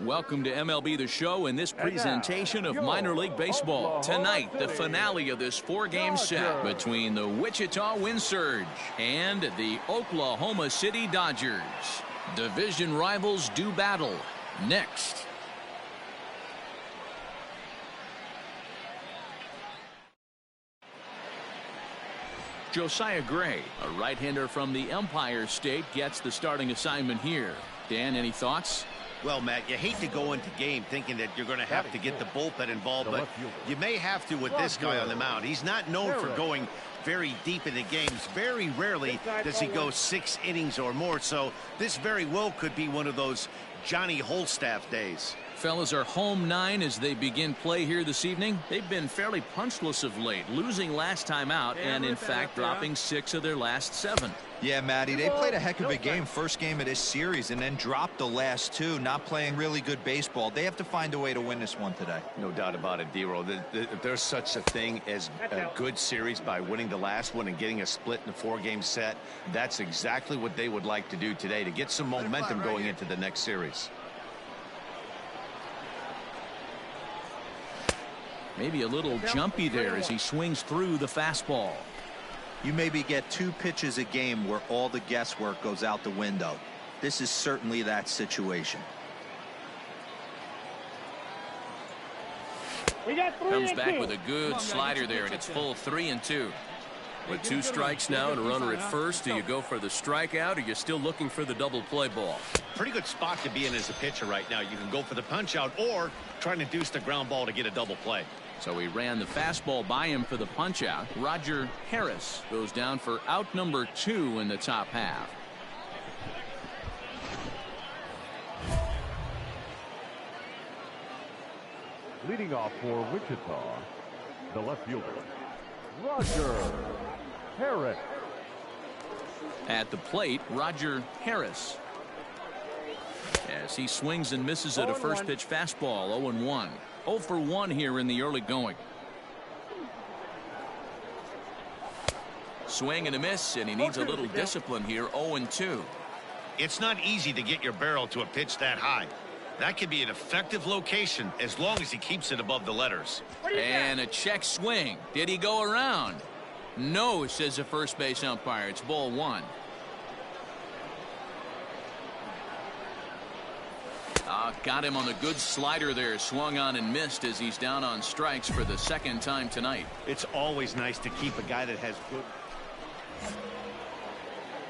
Welcome to MLB The Show in this presentation of minor league baseball. Tonight, the finale of this 4-game set between the Wichita Wind Surge and the Oklahoma City Dodgers. Division rivals do battle. Next. Josiah Gray, a right-hander from the Empire State, gets the starting assignment here. Dan, any thoughts? Well, Matt, you hate to go into game thinking that you're going to have to get the bullpen involved, but you may have to with this guy on the mound. He's not known for going very deep into games. Very rarely does he go 6 innings or more, so this very well could be one of those Johnny Holstaff days. Fellas are home 9 as they begin play here this evening. They've been fairly punchless of late, losing last time out and, in fact, dropping 6 of their last 7. Yeah, Matty, they played a heck of a game first game of this series and then dropped the last 2, not playing really good baseball. They have to find a way to win this one today. No doubt about it, D-Roll. There's such a thing as a good series by winning the last one and getting a split in a 4-game set. That's exactly what they would like to do today to get some momentum going into the next series. Maybe a little jumpy there as he swings through the fastball. You maybe get 2 pitches a game where all the guesswork goes out the window. This is certainly that situation. Comes back with a good slider there, and it's full 3-2. With 2 strikes now and a runner at first, do you go for the strikeout or are you still looking for the double play ball? Pretty good spot to be in as a pitcher right now. You can go for the punch out or trying to deuce the ground ball to get a double play. So he ran the fastball by him for the punch out. Roger Harris goes down for out number 2 in the top half. Leading off for Wichita, the left fielder, Roger Harris. At the plate, Roger Harris. As he swings and misses at a first pitch fastball, 0-1. 0 for 1 here in the early going. Swing and a miss, and he needs a little discipline here. 0-2. It's not easy to get your barrel to a pitch that high. That could be an effective location as long as he keeps it above the letters. And a check swing. Did he go around? No, says the first base umpire. It's ball 1. Got him on the good slider there. Swung on and missed as he's down on strikes for the 2nd time tonight. It's always nice to keep a guy that has good.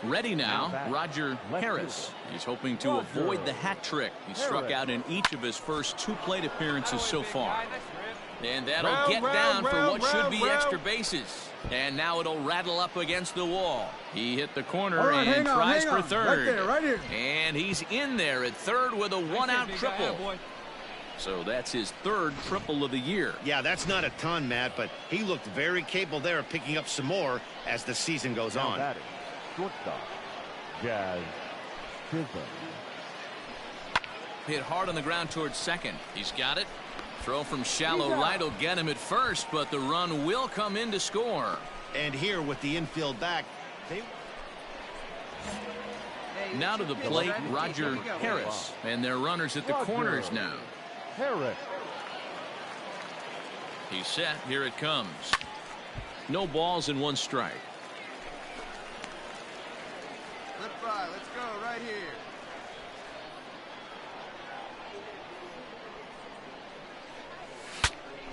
Ready now, Roger Harris. He's hoping to avoid the hat trick. He struck out in each of his first 2 plate appearances so far. And that'll get down for what should be extra bases. And now it'll rattle up against the wall. He hit the corner and tries for third. Right here. And he's in there at third with a 1-out triple. So that's his 3rd triple of the year. Yeah, that's not a ton, Matt, but he looked very capable there of picking up some more as the season goes on. That is shortstop, Jazz Chisholm. Hit hard on the ground towards second. He's got it. Throw from shallow right will get him at first, but the run will come in to score. And here with the infield back. Now to the plate, Roger Harris. And their runners at the corners now. Harris. He's set. Here it comes. No balls and 1 strike. Let's go right here.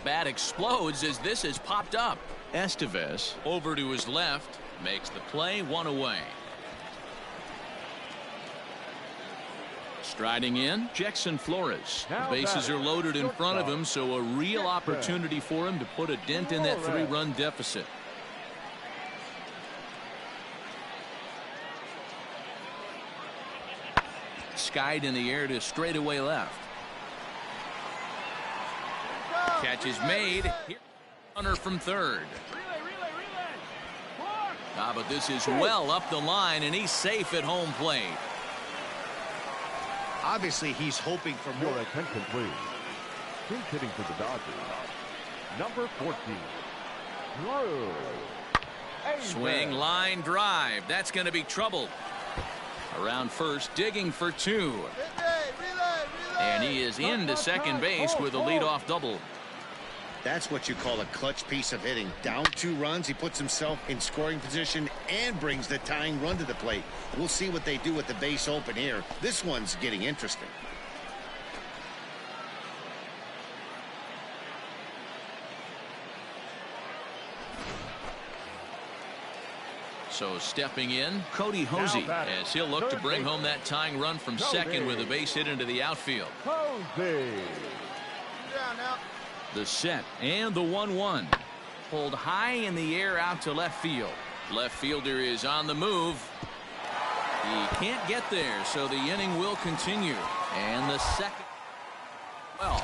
Bat explodes as this has popped up. Estevez over to his left, makes the play, 1 away. Striding in, Jackson Flores. The bases are loaded in front of him, so a real opportunity for him to put a dent in that 3-run deficit. Skied in the air to straightaway left. Catch is made. Runner from third. But this is well up the line, and he's safe at home plate. Obviously, he's hoping for more. Your attention, please. Who's hitting for the Dodgers? Number 14, Drew. Swing, line, drive. That's going to be trouble. Around first, digging for 2. And he is into second base with a leadoff double. That's what you call a clutch piece of hitting. Down 2 runs, he puts himself in scoring position and brings the tying run to the plate. We'll see what they do with the base open here. This one's getting interesting. So stepping in, Cody Hosey, as he'll look to bring home that tying run from second with a base hit into the outfield. The set and the 1-1. Pulled high in the air out to left field. Left fielder is on the move. He can't get there, so the inning will continue. And the second. Well.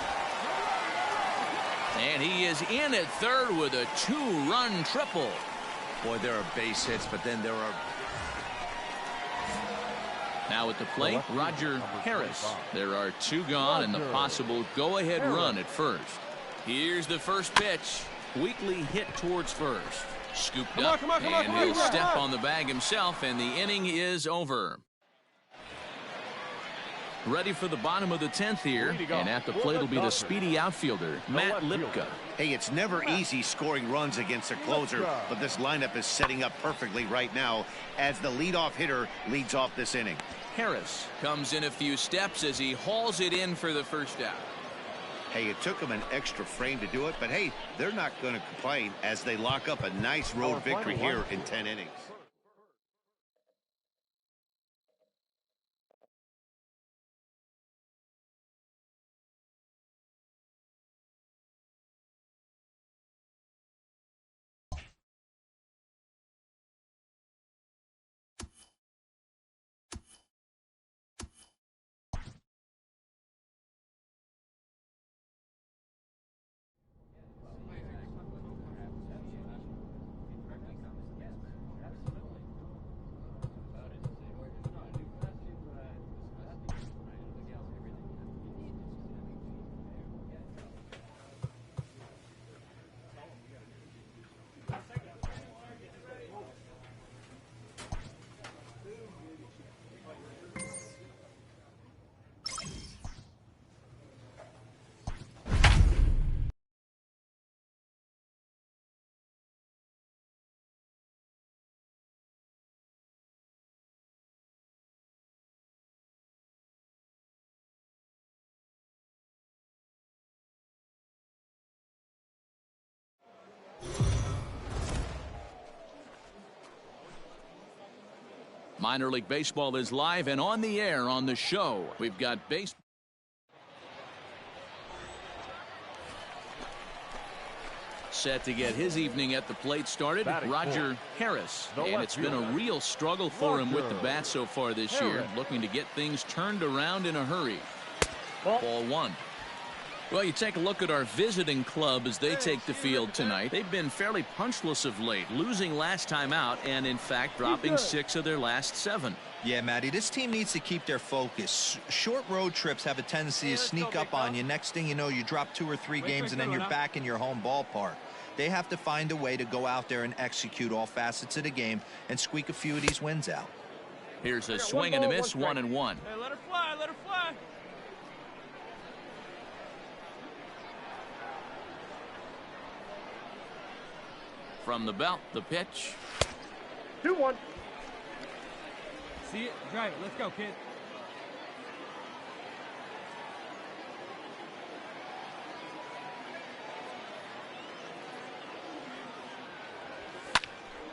And he is in at third with a 2-run triple. Boy, there are base hits, but then there are... Now at the plate, Roger Harris. There are 2 gone and the possible go-ahead run at first. Here's the first pitch. Weakly hit towards first. Scooped up, and he'll step on the bag himself, and the inning is over. Ready for the bottom of the 10th here, and at the plate will be the speedy outfielder, Matt Lipka. Hey, it's never easy scoring runs against a closer, but this lineup is setting up perfectly right now as the leadoff hitter leads off this inning. Harris comes in a few steps as he hauls it in for the first out. Hey, it took them an extra frame to do it, but hey, they're not going to complain as they lock up a nice road victory here in 10 innings. Minor League Baseball is live and on the air on the show. We've got base. Set to get his evening at the plate started, Roger Harris. And it's been a real struggle for him with the bat so far this year, looking to get things turned around in a hurry. Ball 1. Well, you take a look at our visiting club as they take the field tonight. They've been fairly punchless of late, losing last time out and, in fact, dropping 6 of their last 7. Yeah, Matty, this team needs to keep their focus. Short road trips have a tendency to sneak up on you. Next thing you know, you drop 2 or 3 games, and then you're back in your home ballpark. They have to find a way to go out there and execute all facets of the game and squeak a few of these wins out. Here's a swing and a miss, 1-1. Hey, let her fly, let her fly. From the belt, the pitch. 2-1. See it? Drive it. Let's go, kid.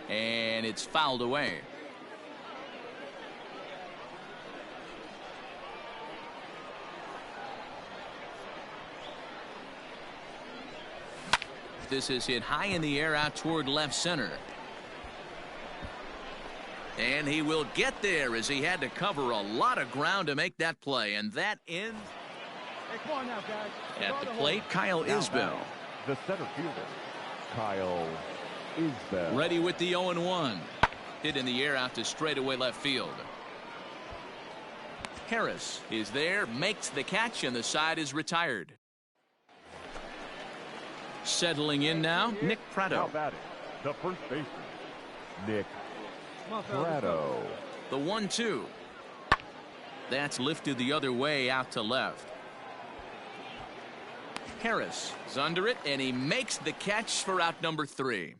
And it's fouled away. This is hit high in the air out toward left center. And he will get there as he had to cover a lot of ground to make that play. And that ends. Hey, come on now, guys. At the plate, Kyle Isbell. The center fielder, Kyle Isbell. Ready with the 0-1. Hit in the air out to straightaway left field. Harris is there, makes the catch, and the side is retired. Settling in now, Nick Pratto. Now batting, the first baseman, Nick Pratto. The 1-2. That's lifted the other way out to left. Harris is under it, and he makes the catch for out number 3.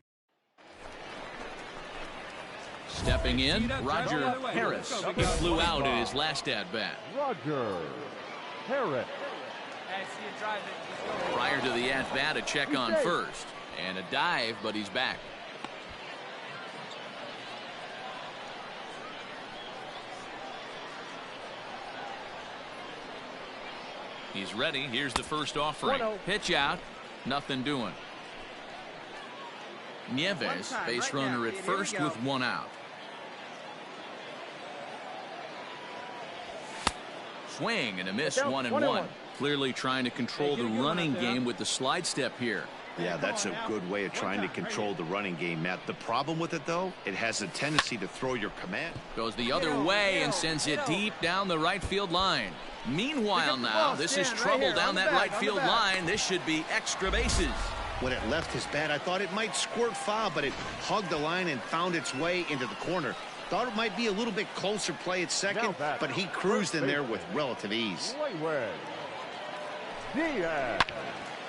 Stepping in, Roger Harris. He flew out in his last at-bat. Roger Harris. Prior to the at-bat, a check on first. And a dive, but he's back. He's ready. Here's the first offering. Pitch out. Nothing doing. Nieves, base runner at first with 1 out. Swing and a miss, 1-1. Clearly trying to control the running game with the slide step here. Yeah, that's a good way of trying to control the running game, Matt. The problem with it, though, it has a tendency to throw your command. Goes the other way and sends it deep down the right field line. Meanwhile now, this is trouble down that right field line. This should be extra bases. When it left his bat, I thought it might squirt foul, but it hugged the line and found its way into the corner. Thought it might be a little bit closer play at second, but he cruised in there with relative ease.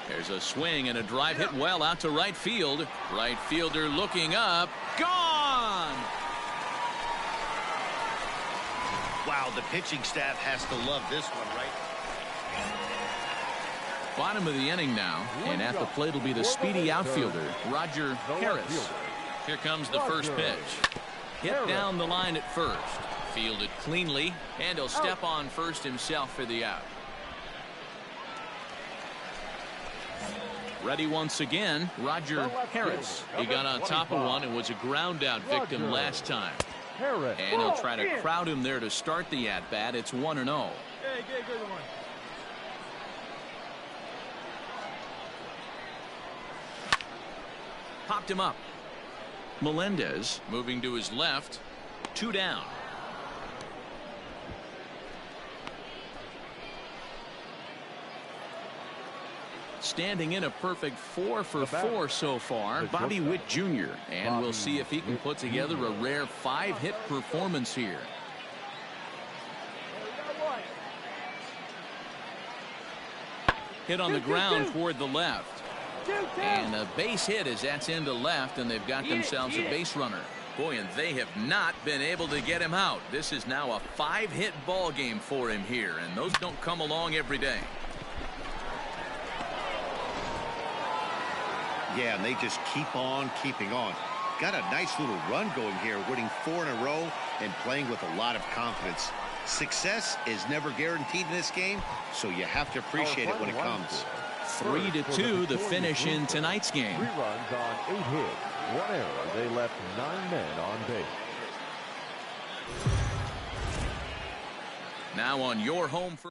There's a swing and a drive hit well out to right field. Right fielder looking up. Gone! Wow, the pitching staff has to love this one, right? Bottom of the inning now, and at the plate will be the speedy outfielder, Roger Harris. Here comes the first pitch. Hit down the line at first. Fielded cleanly, and he'll step on first himself for the out. Ready once again, Roger Harris. He got on top of one and was a ground out victim last time. And he'll try to crowd him there to start the at-bat. It's 1-0. Hey, good one. Popped him up. Melendez moving to his left. 2 down. Standing in a perfect 4 for 4 so far, Bobby Witt Jr. And we'll see if he can put together a rare 5-hit performance here. Hit on the ground toward the left. And a base hit as that's into left, and they've got themselves a base runner. Boy, and they have not been able to get him out. This is now a 5-hit ball game for him here, and those don't come along every day. Yeah, and they just keep on keeping on. Got a nice little run going here, winning 4 in a row and playing with a lot of confidence. Success is never guaranteed in this game, so you have to appreciate it when it comes. 3-2 the finish in tonight's game. 3 runs on 8 hits, 1 error. They left 9 men on base. Now on your home for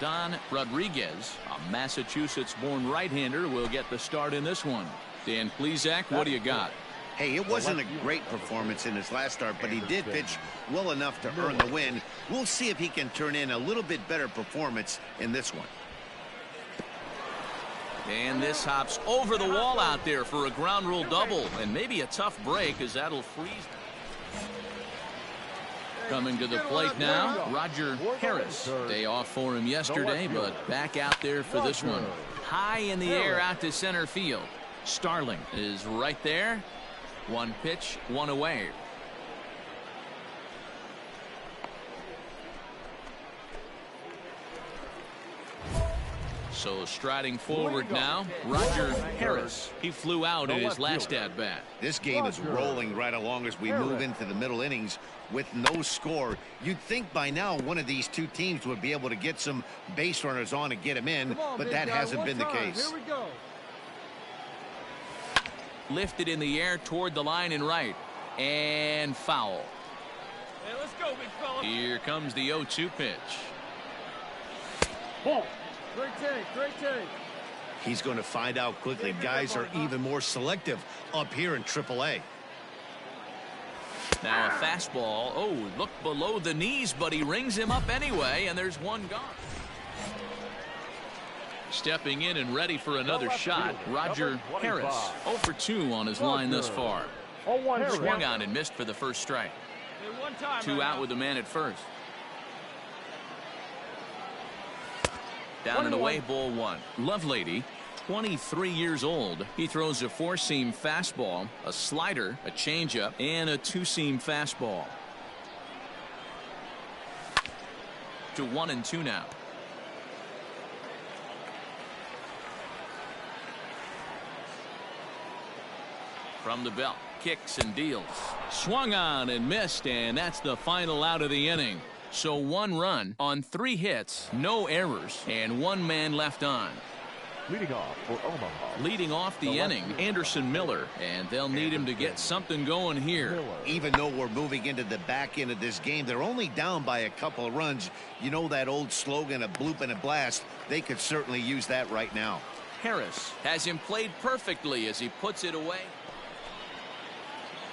Don Rodriguez, a Massachusetts-born right-hander, will get the start in this one. Dan Plesac, what do you got? Hey, it wasn't a great performance in his last start, but he did pitch well enough to earn the win. We'll see if he can turn in a little bit better performance in this one. And this hops over the wall out there for a ground rule double, and maybe a tough break as that'll freeze. Coming to the plate now, Roger Harris. Day off for him yesterday, but back out there for this one. High in the air out to center field. Starling is right there. 1 pitch, 1 away. So striding forward now, Roger Harris. He flew out in his last at-bat. This game is rolling right along as we move into the middle innings with no score. You'd think by now one of these two teams would be able to get some base runners on and get them in, but that hasn't been the case. Here we go. Lifted in the air toward the line and right. And foul. Hey, let's go, big fella. Here comes the 0-2 pitch. Ball. Great take. He's going to find out quickly. Guys are even more selective up here in AAA. Now a fastball. Oh, look below the knees, but he rings him up anyway, and there's one gone. Stepping in and ready for another shot, Roger Harris. 0 for 2 on his line thus far. Swung on and missed for the first strike. 2 out with the man at first. Down and away, ball one. Lovelady, 23 years old. He throws a four-seam fastball, a slider, a changeup, and a two-seam fastball. To 1-2 now. From the belt, kicks and deals. Swung on and missed, and that's the final out of the inning. So 1 run on 3 hits, no errors, and 1 man left on. Leading off for Omaha. Leading off the inning, Anderson Miller, and they'll need him to get something going here. Even though we're moving into the back end of this game, they're only down by a couple of runs. You know that old slogan, a bloop and a blast. They could certainly use that right now. Harris has him played perfectly as he puts it away.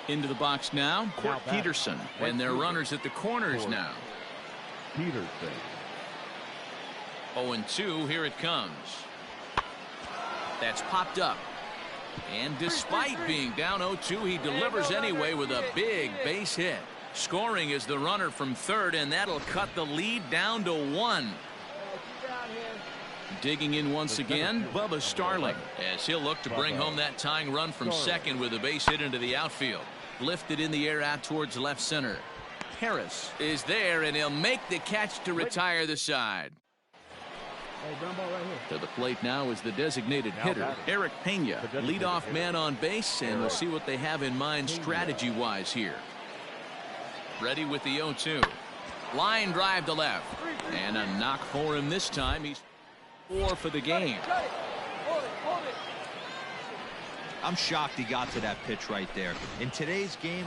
Into the box now, Court Peterson, and their runners at the corners now. Peterson. 0-2, here it comes. That's popped up. And despite being down 0-2, he delivers anyway with a big base hit. Scoring is the runner from third, and that'll cut the lead down to 1. Digging in once again, Bubba Starling, as he'll look to bring home that tying run from second with a base hit into the outfield. Lifted in the air out towards left center. Harris is there, and he'll make the catch to retire the side. To the plate now is the designated hitter, Eric Pena, leadoff man on base, and we'll see what they have in mind strategy-wise here. Ready with the 0-2. Line drive to left, and a knock for him this time. He's 4 for the game. I'm shocked he got to that pitch right there. In today's game.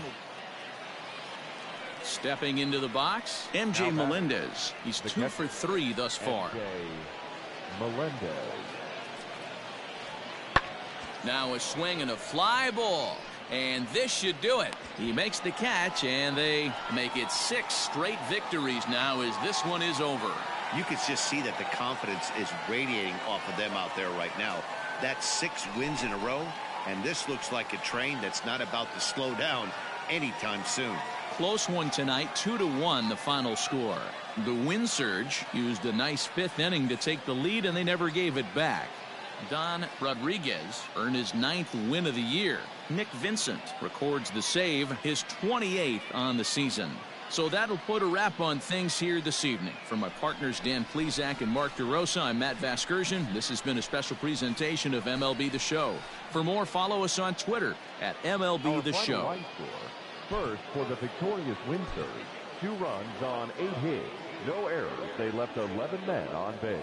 Stepping into the box, MJ Melendez. He's 2 for 3 thus far. Melendez. Now a swing and a fly ball. And this should do it. He makes the catch, and they make it 6 straight victories now as this one is over. You could just see that the confidence is radiating off of them out there right now. That's 6 wins in a row, and this looks like a train that's not about to slow down anytime soon. Close one tonight, 2-1 the final score. The win surge used a nice 5th inning to take the lead, and they never gave it back. Don Rodriguez earned his 9th win of the year. Nick Vincent records the save, his 28th on the season. So that'll put a wrap on things here this evening. For my partners Dan Plesac and Mark DeRosa, I'm Matt Vasgersian. This has been a special presentation of MLB The Show. For more, follow us on Twitter at MLB The Show. First for the victorious win surge. 2 runs on 8 hits. No errors. They left 11 men on base.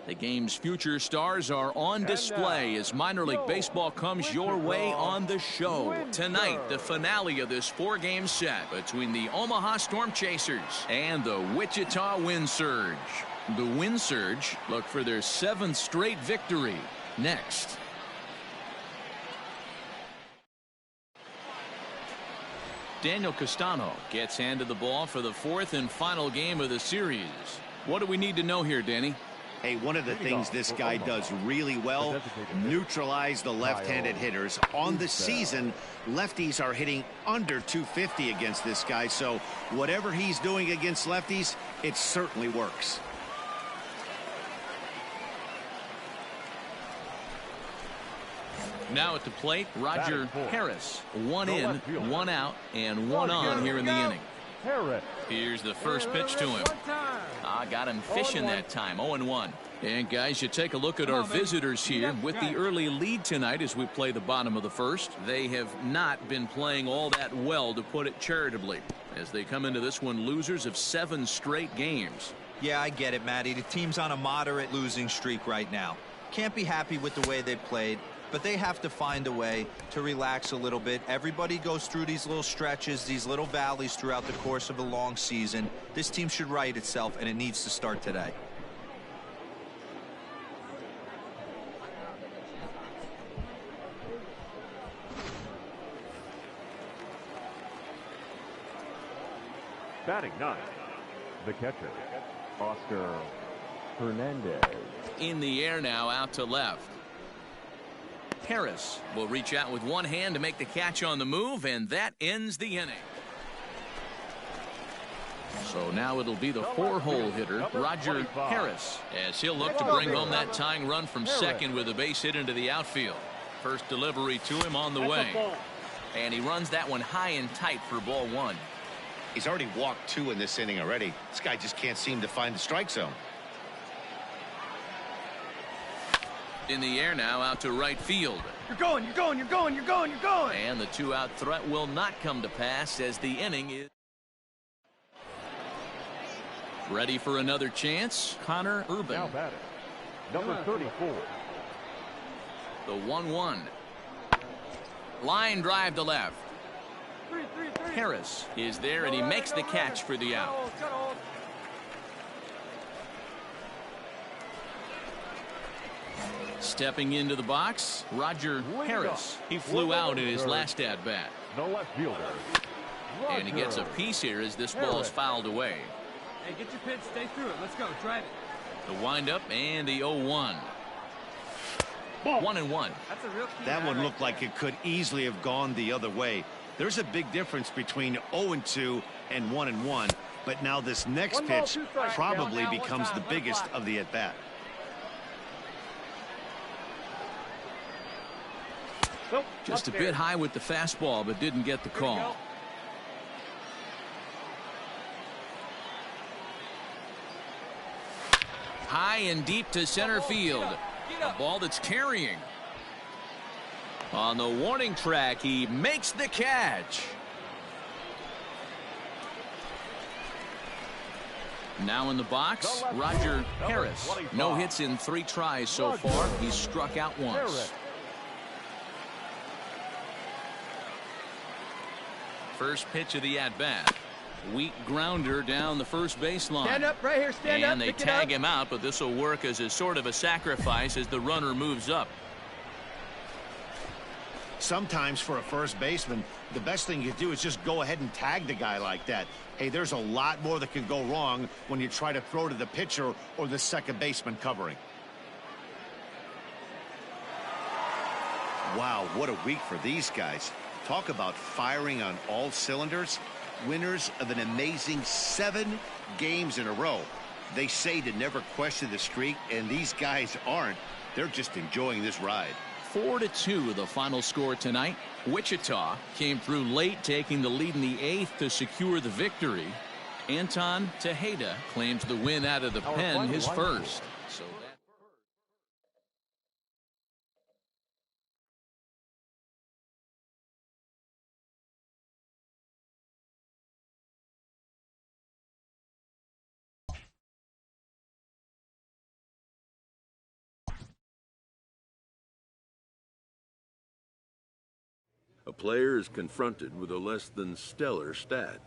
The game's future stars are on display as minor league baseball comes your way on the show. Tonight, the finale of this 4-game set between the Omaha Storm Chasers and the Wichita Wind Surge. The Wind Surge look for their 7th straight victory next. Daniel Castano gets handed the ball for the 4th and final game of the series. What do we need to know here, Danny? Hey, one of the things this guy does really well, neutralize the left-handed hitters. On the season, lefties are hitting under 250 against this guy, so whatever he's doing against lefties, it certainly works. Now at the plate, Roger Harris. 1 in, 1 out, and 1 on here in the inning. Here's the first pitch to him. Got him fishing that time. 0-1. And guys, you take a look at our visitors here with the early lead tonight as we play the bottom of the first. They have not been playing all that well, to put it charitably, as they come into this one losers of 7 straight games. Yeah, I get it, Matty. The team's on a moderate losing streak right now. Can't be happy with the way they played, but they have to find a way to relax a little bit. Everybody goes through these little stretches, these little valleys throughout the course of a long season. This team should right itself, and it needs to start today. Batting 9th, the catcher, Oscar Hernandez. In the air now, out to left. Harris will reach out with one hand to make the catch on the move, and that ends the inning. So now it'll be the 4-hole hitter, Roger Harris, as he'll look to bring home that tying run from second with a base hit into the outfield. First delivery to him on the way. And he runs that one high and tight for ball 1. He's already walked 2 in this inning already. This guy just can't seem to find the strike zone. In the air now, out to right field. You're going, you're going, you're going, you're going, you're going. And the 2-out threat will not come to pass as the inning is ready for another chance. Connor Urban. Now batting, number 34. The 1-1. Line drive to left. Harris is there, and he makes the catch for the out. Stepping into the box, Roger Harris. He flew out in his last at-bat. No left fielder. And he gets a piece here as this ball is fouled away. Hey, get your pitch, stay through it. Let's go, drive it. The windup and the 0-1. 1-1. That's a real key. That one looked like it could easily have gone the other way. There's a big difference between 0-2 and 1-1, but now this next pitch probably becomes the biggest of the at-bat. Just a bit high with the fastball, but didn't get the call. High and deep to center field. A ball that's carrying. On the warning track, he makes the catch. Now in the box, Roger Harris. No hits in 3 tries so far. He's struck out once. First pitch of the at-bat. Weak grounder down the first baseline. Stand up right here, stand up. And they tag him out, but this will work as a sort of a sacrifice as the runner moves up. Sometimes for a first baseman, the best thing you do is just go ahead and tag the guy like that. Hey, there's a lot more that can go wrong when you try to throw to the pitcher or the second baseman covering. Wow, what a week for these guys. Talk about firing on all cylinders. Winners of an amazing 7 games in a row. They say to never question the streak, and these guys aren't. They're just enjoying this ride. 4-2 the final score tonight. Wichita came through late, taking the lead in the 8th to secure the victory. Anton Tejeda claims the win out of the pen, his first. So A player is confronted with a less than stellar stat.